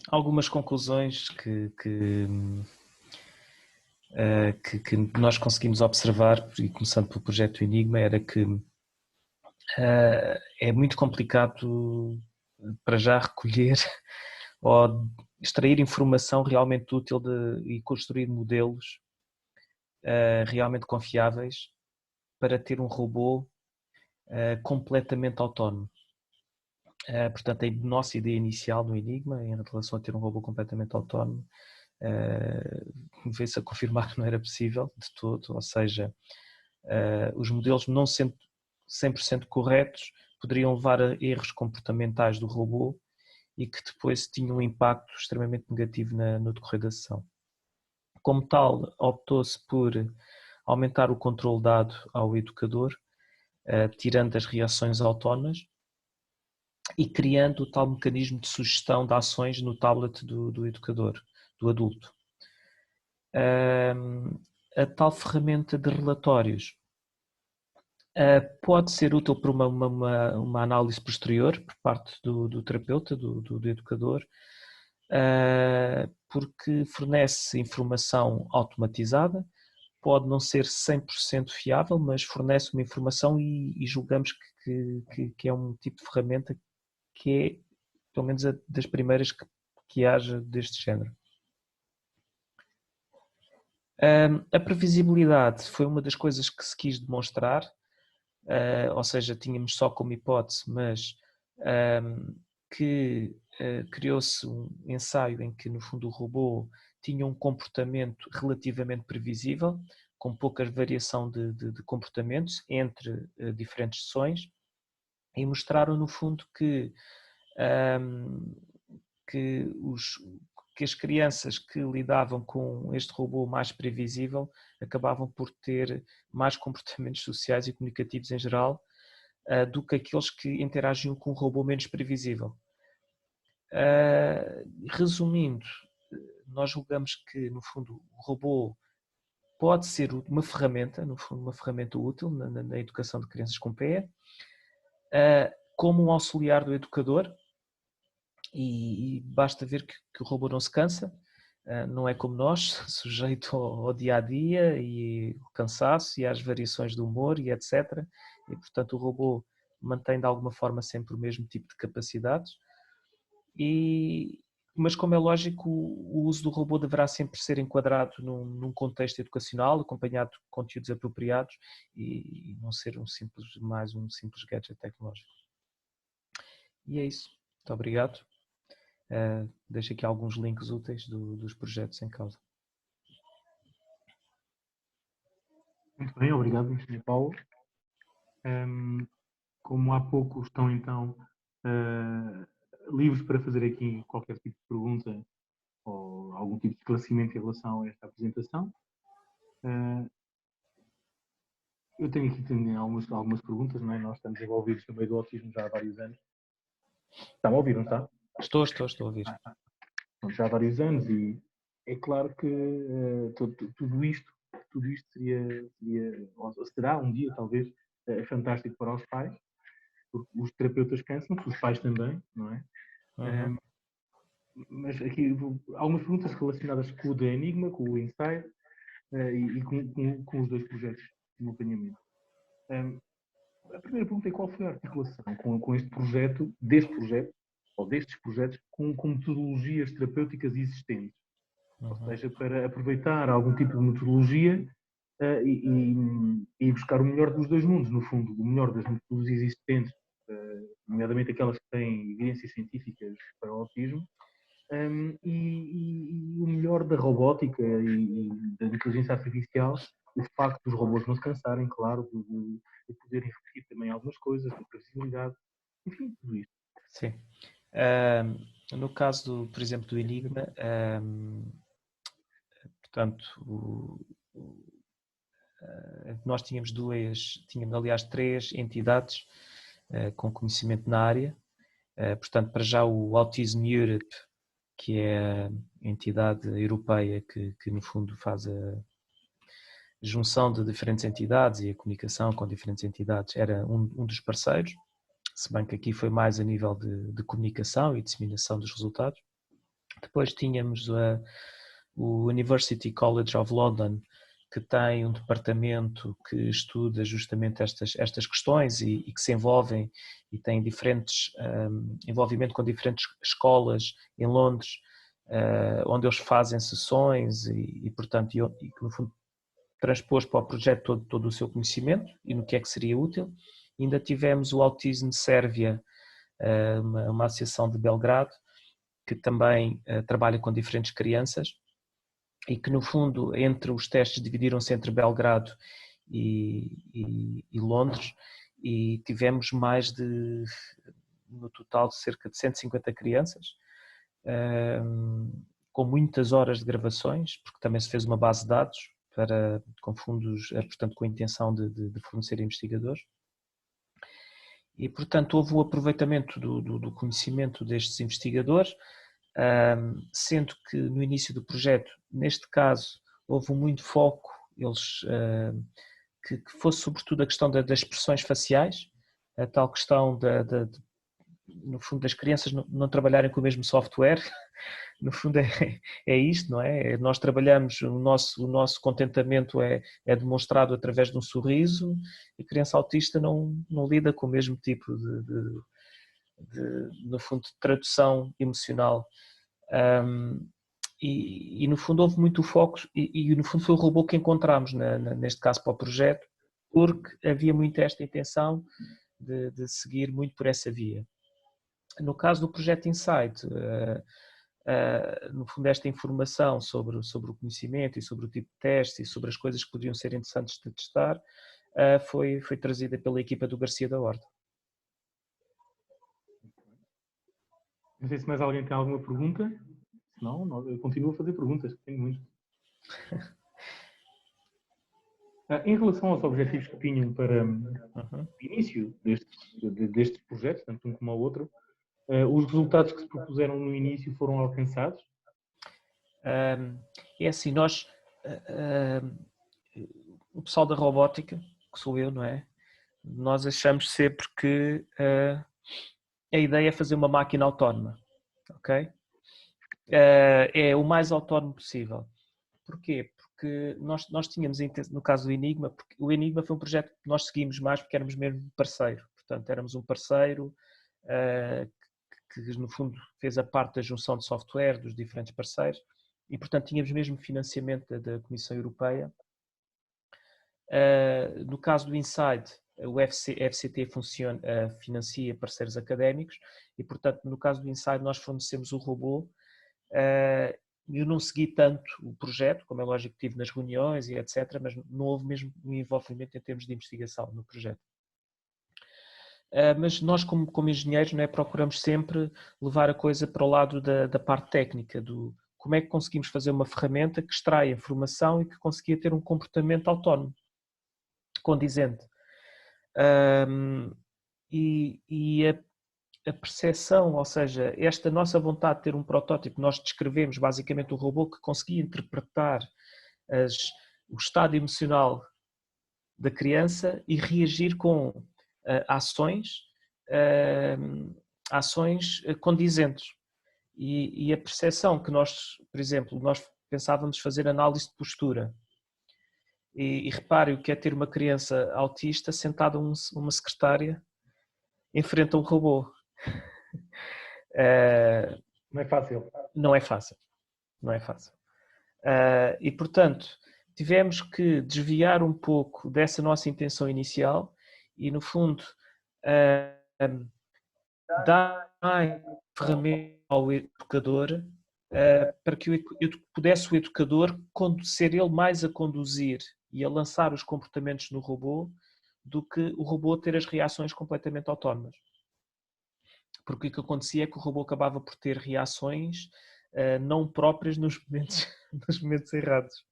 Algumas conclusões que nós conseguimos observar, e começando pelo projeto Enigma, era que é muito complicado para já recolher ou extrair informação realmente útil e construir modelos realmente confiáveis para ter um robô completamente autónomo. Portanto, a nossa ideia inicial no Enigma, em relação a ter um robô completamente autónomo, veio-se a confirmar que não era possível de todo, ou seja, os modelos não sendo 100% corretos poderiam levar a erros comportamentais do robô e que depois tinham um impacto extremamente negativo no decorrer da sessão. Como tal, optou-se por aumentar o controle dado ao educador, tirando as reações autónomas e criando o tal mecanismo de sugestão de ações no tablet do educador, do adulto. A tal ferramenta de relatórios pode ser útil para uma análise posterior por parte do terapeuta, do educador, porque fornece informação automatizada, pode não ser 100% fiável, mas fornece uma informação e julgamos que é um tipo de ferramenta que é, pelo menos, das primeiras que haja deste género. A previsibilidade foi uma das coisas que se quis demonstrar, ou seja, tínhamos só como hipótese, mas que criou-se um ensaio em que, no fundo, o robô tinha um comportamento relativamente previsível, com pouca variação de comportamentos entre diferentes sessões, e mostraram, no fundo, que as crianças que lidavam com este robô mais previsível acabavam por ter mais comportamentos sociais e comunicativos em geral do que aqueles que interagiam com um robô menos previsível. Resumindo, nós julgamos que, no fundo, o robô pode ser uma ferramenta, no fundo, uma ferramenta útil na educação de crianças com PE, como um auxiliar do educador, e basta ver que o robô não se cansa, não é como nós, sujeito ao dia-a-dia e ao cansaço e às variações do humor e etc. E, portanto, o robô mantém de alguma forma sempre o mesmo tipo de capacidades, mas como é lógico, o uso do robô deverá sempre ser enquadrado num contexto educacional, acompanhado de conteúdos apropriados e não ser mais um simples gadget tecnológico. E é isso. Muito obrigado. Deixo aqui alguns links úteis dos projetos em causa. Muito bem, obrigado, Engenheiro Paulo. Como há pouco estão então livres para fazer aqui qualquer tipo de pergunta ou algum tipo de esclarecimento em relação a esta apresentação, eu tenho aqui também algumas perguntas, não é? Nós estamos envolvidos no meio do autismo já há vários anos. Está-me a ouvir, não está? Estou a ouvir. Já há vários anos e é claro que tudo isto será um dia talvez fantástico para os pais, porque os terapeutas cansam-se, os pais também, não é? Uhum. Mas aqui há algumas perguntas relacionadas com o da Enigma, com o Insight e com os dois projetos de acompanhamento. A primeira pergunta é qual foi a articulação com este projeto, destes projetos, com metodologias terapêuticas existentes. Ou seja, para aproveitar algum tipo de metodologia e buscar o melhor dos dois mundos, no fundo, o melhor das metodologias existentes, nomeadamente aquelas que têm evidências científicas para o autismo, e o melhor da robótica e da inteligência artificial, o facto dos robôs não se cansarem, claro, de poderem repetir também algumas coisas, da previsibilidade, enfim, tudo isto. Sim. No caso, por exemplo, do Enigma, portanto, nós tínhamos aliás, 3 entidades com conhecimento na área. Portanto, para já o Autism Europe, que é a entidade europeia que no fundo faz a junção de diferentes entidades e a comunicação com diferentes entidades, era um dos parceiros, se bem que aqui foi mais a nível de comunicação e disseminação dos resultados. Depois tínhamos o University College of London, que tem um departamento que estuda justamente estas questões e que se envolvem e tem envolvimento com diferentes escolas em Londres, onde eles fazem sessões e portanto, que no fundo transpôs para o projeto todo o seu conhecimento e no que é que seria útil. E ainda tivemos o Autism Sérvia, uma associação de Belgrado, que também trabalha com diferentes crianças e que no fundo entre os testes dividiram-se entre Belgrado e Londres, e tivemos no total cerca de 150 crianças, com muitas horas de gravações, porque também se fez uma base de dados com fundos, portanto com a intenção de fornecer investigadores. E, portanto, houve o aproveitamento do conhecimento destes investigadores, sendo que no início do projeto, neste caso, houve muito foco, que fosse sobretudo a questão das expressões faciais, a tal questão, no fundo, das crianças não trabalharem com o mesmo software. No fundo é isto, não é? Nós trabalhamos, o nosso contentamento é demonstrado através de um sorriso, e a criança autista não lida com o mesmo tipo no fundo, de tradução emocional. E no fundo houve muito foco, e no fundo foi o robô que encontramos neste caso para o projeto, porque havia muito esta intenção de seguir muito por essa via. No caso do projeto Insight, no fundo esta informação sobre o conhecimento e sobre o tipo de teste e sobre as coisas que poderiam ser interessantes de testar, foi trazida pela equipa do Garcia da Horta. Não sei se mais alguém tem alguma pergunta. Se não, eu continuo a fazer perguntas, tenho muitas. Em relação aos objetivos que tinham para o início deste projeto, tanto um como o outro, os resultados que se propuseram no início foram alcançados? É assim, o pessoal da robótica, que sou eu, não é? Nós achamos sempre que a ideia é fazer uma máquina autónoma, ok? É o mais autónomo possível. Porquê? Porque nós tínhamos, no caso do Enigma, porque o Enigma foi um projeto que nós seguimos mais porque éramos mesmo parceiro. Portanto, éramos um parceiro que no fundo fez a parte da junção de software dos diferentes parceiros, e portanto tínhamos mesmo financiamento da Comissão Europeia. No caso do Insight, o FCT financia parceiros académicos, e portanto no caso do Insight nós fornecemos o robô. Eu não segui tanto o projeto, como é lógico que tive nas reuniões e etc, mas não houve mesmo um envolvimento em termos de investigação no projeto. Mas nós como engenheiros, não é, procuramos sempre levar a coisa para o lado da parte técnica, do como é que conseguimos fazer uma ferramenta que extrai informação e que conseguia ter um comportamento autónomo, condizente. E a percepção, ou seja, esta nossa vontade de ter um protótipo, nós descrevemos basicamente o robô que conseguia interpretar o estado emocional da criança e reagir com ações condizentes. E a percepção que nós, por exemplo, nós pensávamos fazer análise de postura. E repare o que é ter uma criança autista sentada uma secretária em frente a um robô. Não é fácil. Não é fácil. Não é fácil. E, portanto, tivemos que desviar um pouco dessa nossa intenção inicial e, no fundo, dar mais ferramenta ao educador para que pudesse o educador ser ele mais a conduzir e a lançar os comportamentos no robô do que o robô ter as reações completamente autónomas. Porque o que acontecia é que o robô acabava por ter reações não próprias nos momentos errados.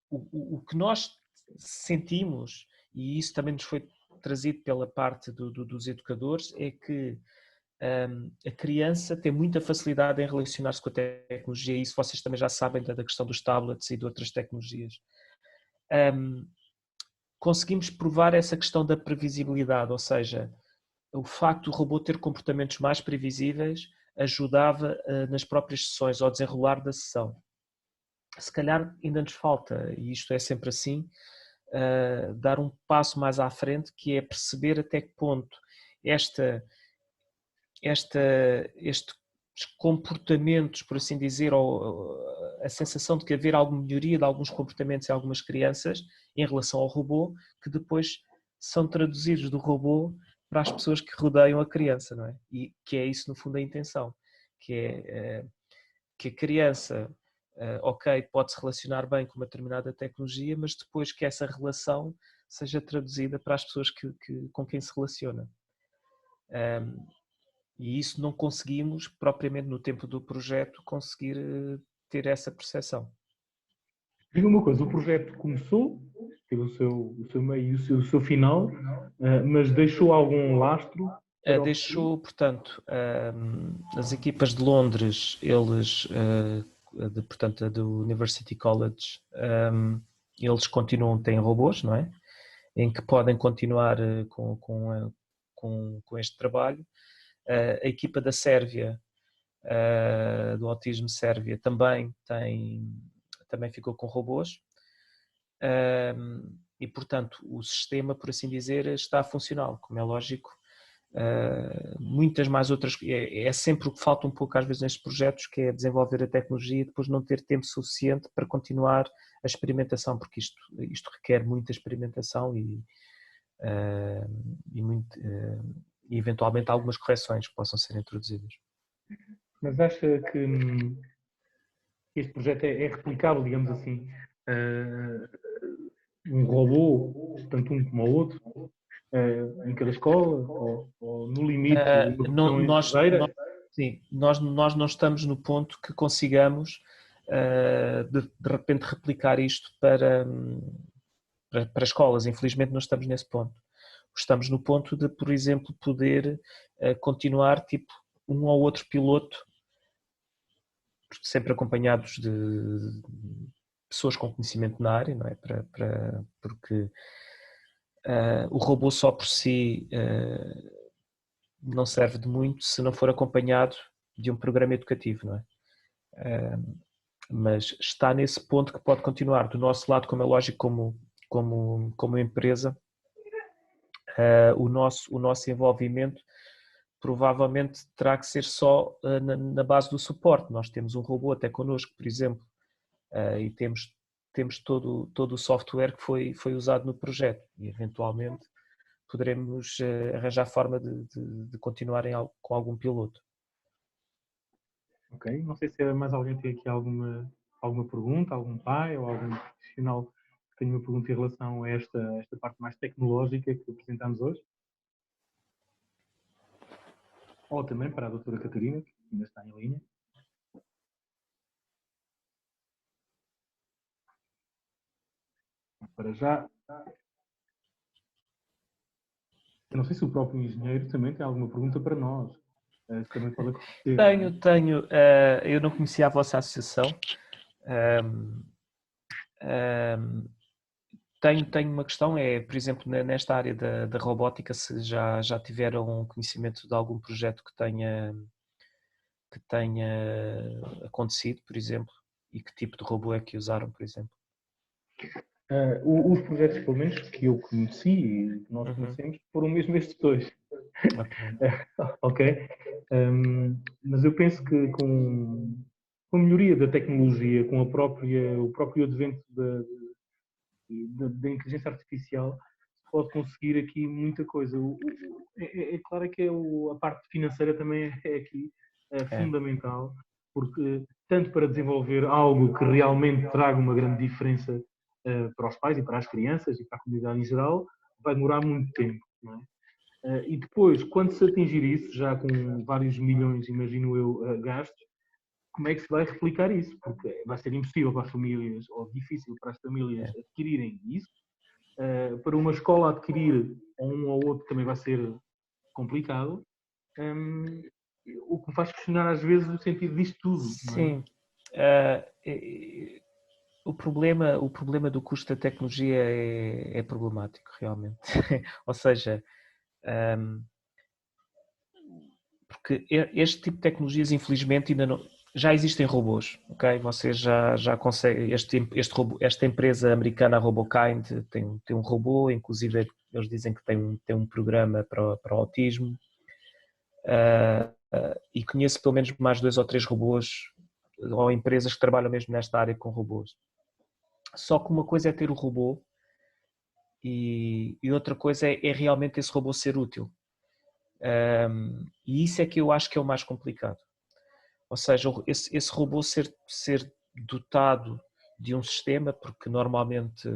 O que nós sentimos, e isso também nos foi trazido pela parte dos educadores, é que a criança tem muita facilidade em relacionar-se com a tecnologia, e isso vocês também já sabem da questão dos tablets e de outras tecnologias. Conseguimos provar essa questão da previsibilidade, ou seja, o facto do robô ter comportamentos mais previsíveis ajudava nas próprias sessões, ao desenrolar da sessão. Se calhar ainda nos falta, e isto é sempre assim, dar um passo mais à frente, que é perceber até que ponto estes comportamentos, por assim dizer, ou a sensação de que haver alguma melhoria de alguns comportamentos em algumas crianças em relação ao robô, que depois são traduzidos do robô para as pessoas que rodeiam a criança, não é? E que é isso, no fundo, a intenção, que é que a criança ok, pode-se relacionar bem com uma determinada tecnologia, mas depois que essa relação seja traduzida para as pessoas com quem se relaciona. E isso não conseguimos, propriamente no tempo do projeto, conseguir ter essa percepção. Diga uma coisa, o projeto começou, teve o seu meio e o seu final, mas deixou algum lastro? Deixou, portanto, as equipas de Londres, eles, portanto, do University College, eles continuam, têm robôs, não é? Em que podem continuar com este trabalho. A equipa da Sérvia, do Autismo Sérvia, também ficou com robôs. E, portanto, o sistema, por assim dizer, está funcional, como é lógico. Muitas mais outras, é sempre o que falta um pouco às vezes nestes projetos, que é desenvolver a tecnologia e depois não ter tempo suficiente para continuar a experimentação, porque isto requer muita experimentação e eventualmente algumas correções que possam ser introduzidas. Mas acha que este projeto é replicável, digamos assim, um robô, tanto um como o outro, em cada escola, ou no limite, uma versão inteira? Sim, nós não estamos no ponto que consigamos de repente replicar isto para escolas. Infelizmente não estamos nesse ponto. Estamos no ponto de, por exemplo, poder continuar tipo um ou outro piloto, sempre acompanhados de pessoas com conhecimento na área, não é? Porque o robô só por si não serve de muito se não for acompanhado de um programa educativo, não é? Mas está nesse ponto que pode continuar. Do nosso lado, como é lógico, como empresa, o nosso envolvimento provavelmente terá que ser só na base do suporte. Nós temos um robô até connosco, por exemplo, e temos todo o software que foi usado no projeto e eventualmente poderemos arranjar forma de continuar com algum piloto. Ok, não sei se mais alguém tem aqui alguma pergunta, algum pai ou algum profissional que tenha uma pergunta em relação a esta parte mais tecnológica que apresentamos hoje. Ou também para a doutora Catarina, que ainda está em linha. Para já, eu não sei se o próprio engenheiro também tem alguma pergunta para nós. Também pode acontecer. Tenho. Eu não conhecia a vossa associação. Tenho uma questão, por exemplo, nesta área da robótica, se já tiveram conhecimento de algum projeto que tenha acontecido, por exemplo, e que tipo de robô é que usaram, por exemplo? Os projetos, pelo menos, que eu conheci e que nós conhecemos, foram mesmo estes dois. Ok? Mas eu penso que com a melhoria da tecnologia, com o próprio advento da inteligência artificial, se pode conseguir aqui muita coisa. É claro que a parte financeira também é aqui fundamental, porque tanto para desenvolver algo que realmente traga uma grande diferença para os pais e para as crianças e para a comunidade em geral, vai demorar muito tempo, não é? E depois, quando se atingir isso, já com vários milhões, imagino eu, gastos, como é que se vai replicar isso? Porque vai ser impossível para as famílias, ou difícil para as famílias adquirirem isso. Para uma escola adquirir um ou outro também vai ser complicado. O que me faz questionar às vezes o sentido disto tudo. Sim. Não é? O problema do custo da tecnologia é problemático, realmente. Ou seja, porque este tipo de tecnologias, infelizmente, ainda não... Já existem robôs, ok? Vocês já conseguem... Esta empresa americana, a Robokind, tem um robô, inclusive eles dizem que tem um programa para o autismo. E conheço pelo menos mais 2 ou 3 robôs ou empresas que trabalham mesmo nesta área com robôs. Só que uma coisa é ter o robô e outra coisa é realmente esse robô ser útil. E isso é que eu acho que é o mais complicado. Ou seja, esse robô ser dotado de um sistema, porque normalmente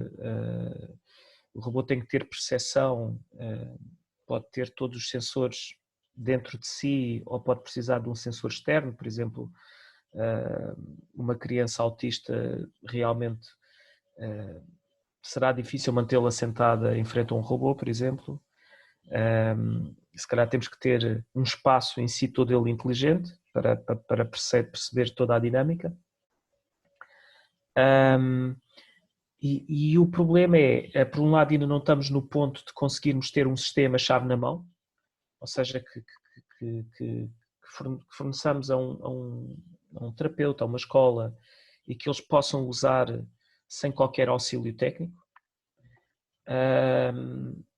o robô tem que ter percepção, pode ter todos os sensores dentro de si ou pode precisar de um sensor externo, por exemplo, uma criança autista realmente será difícil mantê-la sentada em frente a um robô, por exemplo. Se calhar temos que ter um espaço em si todo ele inteligente para perceber toda a dinâmica. E o problema por um lado, ainda não estamos no ponto de conseguirmos ter um sistema chave na mão, ou seja, que forneçamos a um terapeuta, a uma escola, e que eles possam usar sem qualquer auxílio técnico.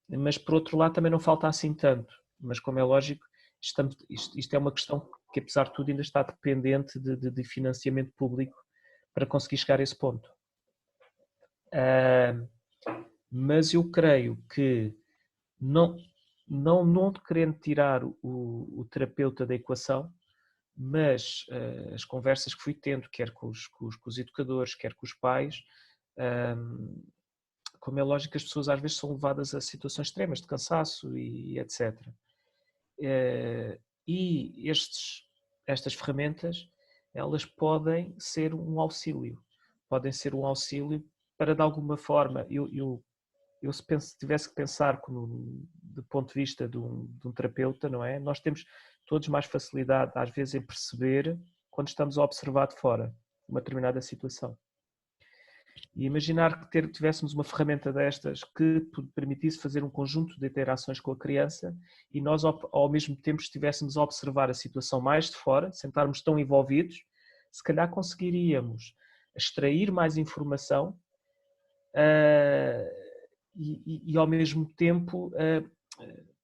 Mas por outro lado também não falta assim tanto, mas como é lógico, isto é uma questão que apesar de tudo ainda está dependente de financiamento público para conseguir chegar a esse ponto. Mas eu creio que não querendo tirar o terapeuta da equação, mas as conversas que fui tendo, quer com os educadores, quer com os pais, como é lógico, as pessoas às vezes são levadas a situações extremas de cansaço e etc. E estas ferramentas, elas podem ser um auxílio. Podem ser um auxílio para, de alguma forma, eu se tivesse que pensar do ponto de vista de um terapeuta, não é? Nós temos todos mais facilidade, às vezes, em perceber quando estamos a observar de fora uma determinada situação. E imaginar que tivéssemos uma ferramenta destas que permitisse fazer um conjunto de interações com a criança e nós, ao mesmo tempo, estivéssemos a observar a situação mais de fora, sem estarmos tão envolvidos, se calhar conseguiríamos extrair mais informação e ao mesmo tempo,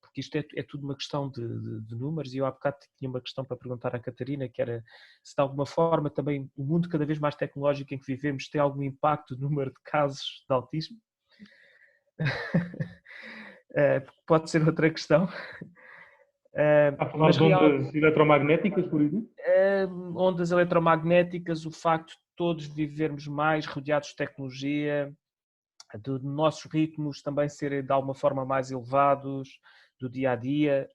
porque isto é tudo uma questão de números, e eu há bocado tinha uma questão para perguntar à Catarina, que era se de alguma forma também o mundo cada vez mais tecnológico em que vivemos tem algum impacto no número de casos de autismo. Pode ser outra questão. Está a falar de ondas eletromagnéticas, por exemplo? Ondas eletromagnéticas, o facto de todos vivermos mais rodeados de tecnologia, de nossos ritmos também serem de alguma forma mais elevados, do dia a dia.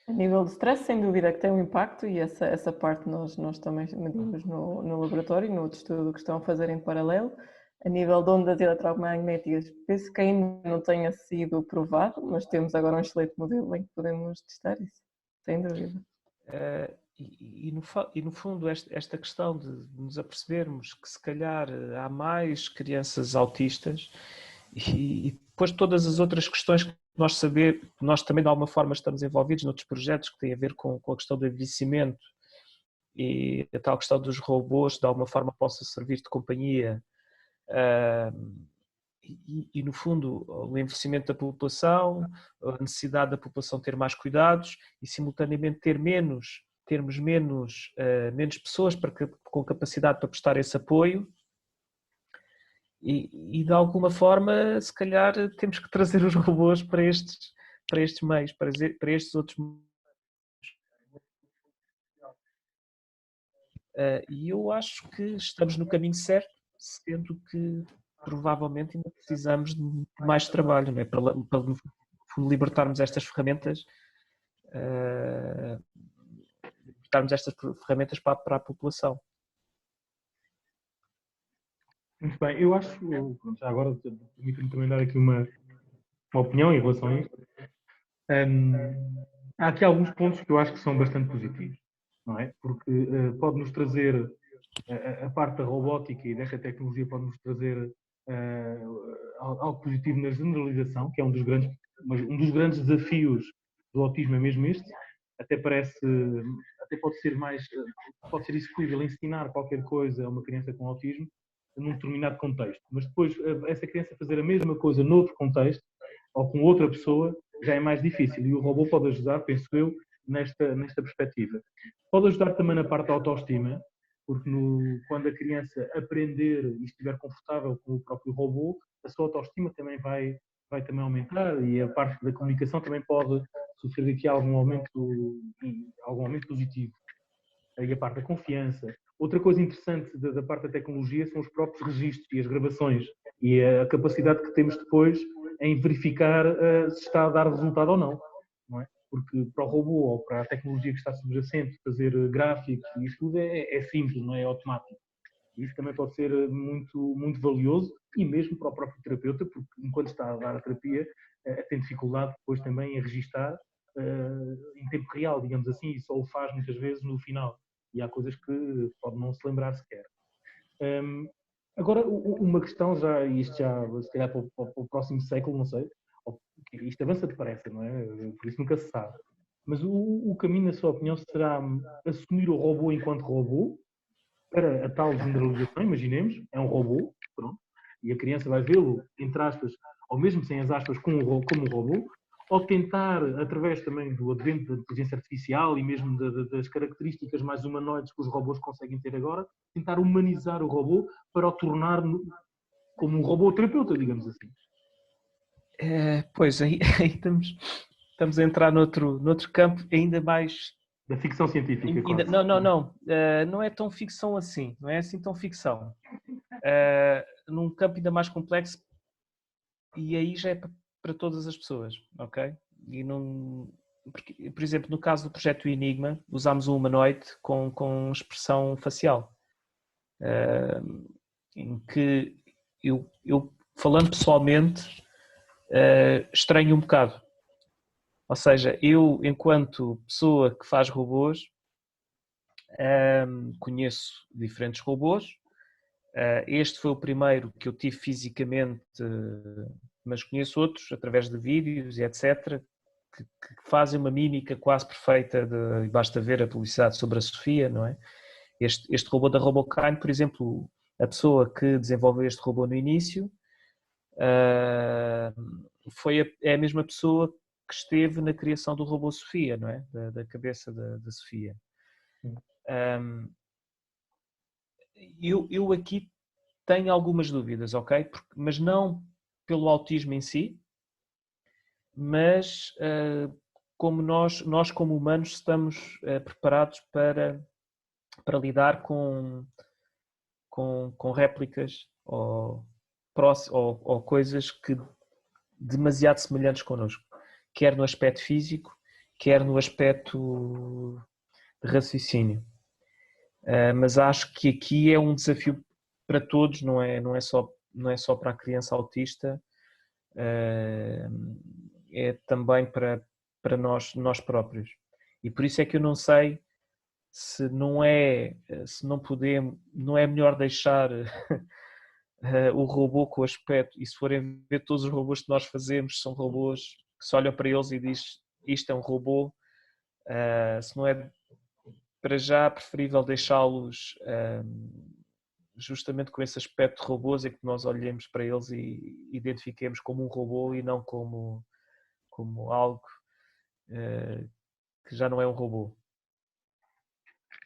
A nível de stress, sem dúvida que tem um impacto, e essa parte nós também medimos no laboratório, no outro estudo que estão a fazer em paralelo. A nível de ondas eletromagnéticas, penso que ainda não tenha sido provado, mas temos agora um excelente modelo em que podemos testar isso, sem dúvida. E no fundo esta questão de nos apercebermos que se calhar há mais crianças autistas e depois todas as outras questões que nós também de alguma forma estamos envolvidos noutros projetos que têm a ver com a questão do envelhecimento e a tal questão dos robôs de alguma forma possa servir de companhia e no fundo o envelhecimento da população, a necessidade da população ter mais cuidados e simultaneamente termos menos pessoas com capacidade para prestar esse apoio e de alguma forma se calhar temos que trazer os robôs para estes meios, para estes outros meios. E eu acho que estamos no caminho certo, sendo que provavelmente ainda precisamos de mais trabalho, não é? para libertarmos estas ferramentas para a população. Muito bem, eu acho, já agora permito-me também dar aqui uma opinião em relação a isto. Há aqui alguns pontos que eu acho que são bastante positivos, não é? Porque pode-nos trazer a parte da robótica e desta tecnologia pode-nos trazer algo positivo na generalização, que é um dos grandes desafios do autismo, é mesmo este. Até pode ser execuível ensinar qualquer coisa a uma criança com autismo num determinado contexto, mas depois essa criança fazer a mesma coisa noutro contexto ou com outra pessoa já é mais difícil e o robô pode ajudar, penso eu, nesta perspectiva. Pode ajudar também na parte da autoestima, porque quando a criança aprender e estiver confortável com o próprio robô, a sua autoestima também vai também aumentar e a parte da comunicação também pode sofrer aqui algum aumento positivo. E a parte da confiança. Outra coisa interessante da parte da tecnologia são os próprios registros e as gravações e a capacidade que temos depois em verificar se está a dar resultado ou não é? Porque para o robô ou para a tecnologia que está subjacente, fazer gráficos e isso tudo é simples, não é automático. Isso também pode ser muito, muito valioso e mesmo para o próprio terapeuta, porque enquanto está a dar a terapia, tem dificuldade depois também em registar em tempo real, digamos assim, e só o faz muitas vezes no final. E há coisas que pode não se lembrar sequer. Agora, uma questão já, e isto já, se calhar para o próximo século, não sei, isto avança depressa, não é? Por isso nunca se sabe. Mas o caminho, na sua opinião, será assumir o robô enquanto robô, para a tal generalização, imaginemos, é um robô, pronto, e a criança vai vê-lo, entre aspas, ou mesmo sem as aspas, como um robô, ou tentar, através também do advento da inteligência artificial e mesmo das características mais humanoides que os robôs conseguem ter agora, tentar humanizar o robô para o tornar como um robô terapeuta, digamos assim. Pois, aí estamos a entrar noutro campo ainda mais... Da ficção científica, quase. Não é tão ficção assim, não é assim tão ficção. Num campo ainda mais complexo, e aí já é para todas as pessoas, ok? Porque, por exemplo, no caso do projeto Enigma, usámos um humanoide com expressão facial, em que eu falando pessoalmente, estranho um bocado. Ou seja, eu, enquanto pessoa que faz robôs, conheço diferentes robôs. Este foi o primeiro que eu tive fisicamente, mas conheço outros através de vídeos e etc., que fazem uma mímica quase perfeita, e basta ver a publicidade sobre a Sofia, não é? Este robô da Robokind, por exemplo, a pessoa que desenvolveu este robô no início é a mesma pessoa que esteve na criação do robô Sofia, não é? Da cabeça da Sofia. Eu aqui tenho algumas dúvidas, ok? Mas não pelo autismo em si, mas como nós como humanos estamos preparados para lidar com réplicas ou coisas que demasiado semelhantes connosco, quer no aspecto físico, quer no aspecto de raciocínio. Mas acho que aqui é um desafio para todos, não é só para a criança autista, é também para nós próprios. E por isso é que eu não sei se não é melhor deixar o robô com o aspecto, e se forem ver todos os robôs que nós fazemos, são robôs que se olham para eles e diz isto é um robô, se não é para já preferível deixá-los justamente com esse aspecto de robôs, em que nós olhemos para eles e identifiquemos como um robô e não como algo que já não é um robô.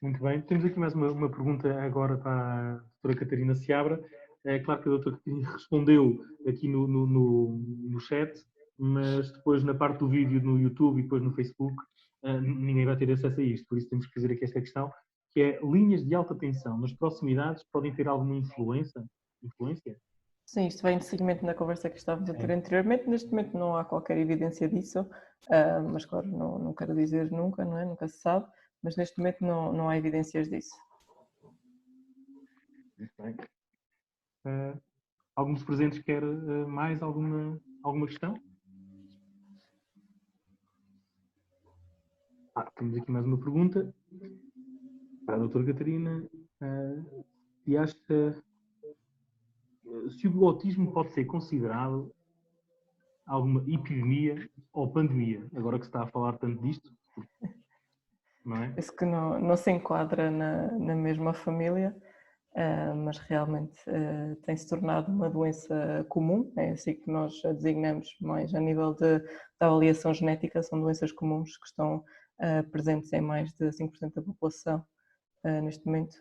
Muito bem. Temos aqui mais uma pergunta agora para a doutora Catarina Seabra. É claro que a doutora Catarina respondeu aqui no chat, mas depois na parte do vídeo no YouTube e depois no Facebook ninguém vai ter acesso a isto, por isso temos que fazer aqui esta questão, que é linhas de alta tensão nas proximidades podem ter alguma influência? Sim, isto vem de seguimento na conversa que estávamos a ter anteriormente. Neste momento não há qualquer evidência disso, mas claro, não quero dizer nunca, não é? Nunca se sabe, mas neste momento não há evidências disso. Muito bem. Algum dos presentes quer mais alguma questão? Temos aqui mais uma pergunta para a doutora Catarina. E acha se o autismo pode ser considerado alguma epidemia ou pandemia, agora que se está a falar tanto disto, não é? Isso que não se enquadra na mesma família, mas realmente tem-se tornado uma doença comum, é assim que nós a designamos mais a nível da avaliação genética, são doenças comuns que estão presentes em mais de 5% da população neste momento,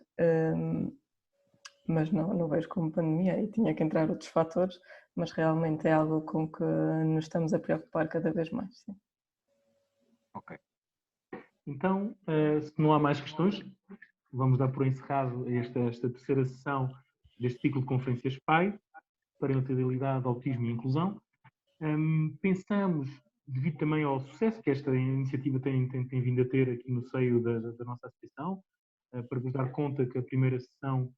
mas não vejo como pandemia, e tinha que entrar outros fatores, mas realmente é algo com que nos estamos a preocupar cada vez mais. Sim. Ok. Então, se não há mais questões, vamos dar por encerrado esta terceira sessão deste ciclo de conferências PAI, Parentalidade, Autismo e Inclusão. Pensamos, devido também ao sucesso que esta iniciativa tem vindo a ter aqui no seio da nossa associação, para vos dar conta que a primeira sessão,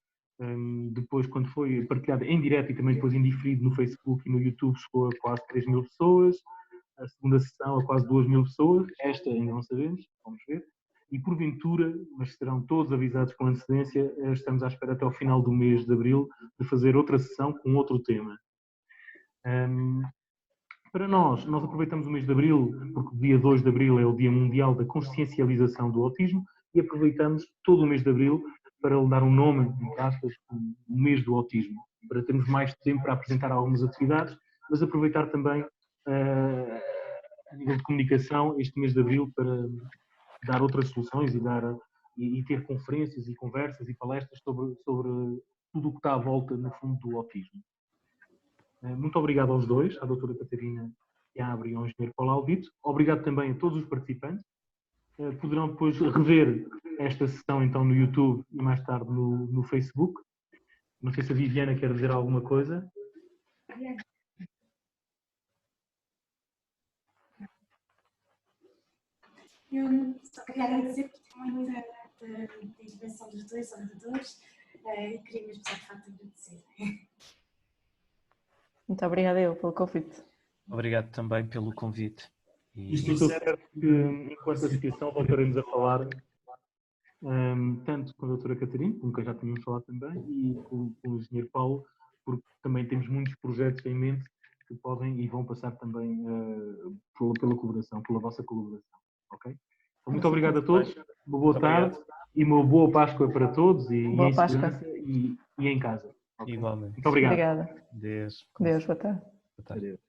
depois, quando foi partilhada em direto e também depois em diferido no Facebook e no YouTube, chegou a quase 3.000 pessoas. A segunda sessão a quase 2.000 pessoas. Esta ainda não sabemos, vamos ver. E porventura, mas serão todos avisados com antecedência, estamos à espera até ao final do mês de abril de fazer outra sessão com outro tema. Para nós aproveitamos o mês de abril, porque o dia 2 de abril é o Dia Mundial da Consciencialização do Autismo, e aproveitamos todo o mês de abril para lhe dar um nome, entre aspas, o mês do autismo, para termos mais tempo para apresentar algumas atividades, mas aproveitar também, a nível de comunicação, este mês de abril para dar outras soluções e ter conferências e conversas e palestras sobre tudo o que está à volta, no fundo, do autismo. Muito obrigado aos dois, à doutora Catarina Seabra e ao engenheiro Paulo Alvito. Obrigado também a todos os participantes. Poderão depois rever esta sessão então no YouTube e mais tarde no Facebook. Não sei se a Viviana quer dizer alguma coisa. Eu só queria agradecer por muita da intervenção dos dois oradores e queria mesmo só de facto agradecer. Muito obrigada eu pelo convite. Obrigado também pelo convite. Isto estou certo que, enquanto associação, voltaremos a falar tanto com a doutora Catarina, com quem já tínhamos falado também, e com o engenheiro Paulo, porque também temos muitos projetos em mente que podem e vão passar também pela colaboração, pela vossa colaboração. Ok? Então, muito obrigado a todos, uma boa tarde e uma boa Páscoa para todos e em segurança e em casa. Okay? Igualmente. Muito obrigado. Obrigada. Deus. Deus, boa tarde. Boa tarde.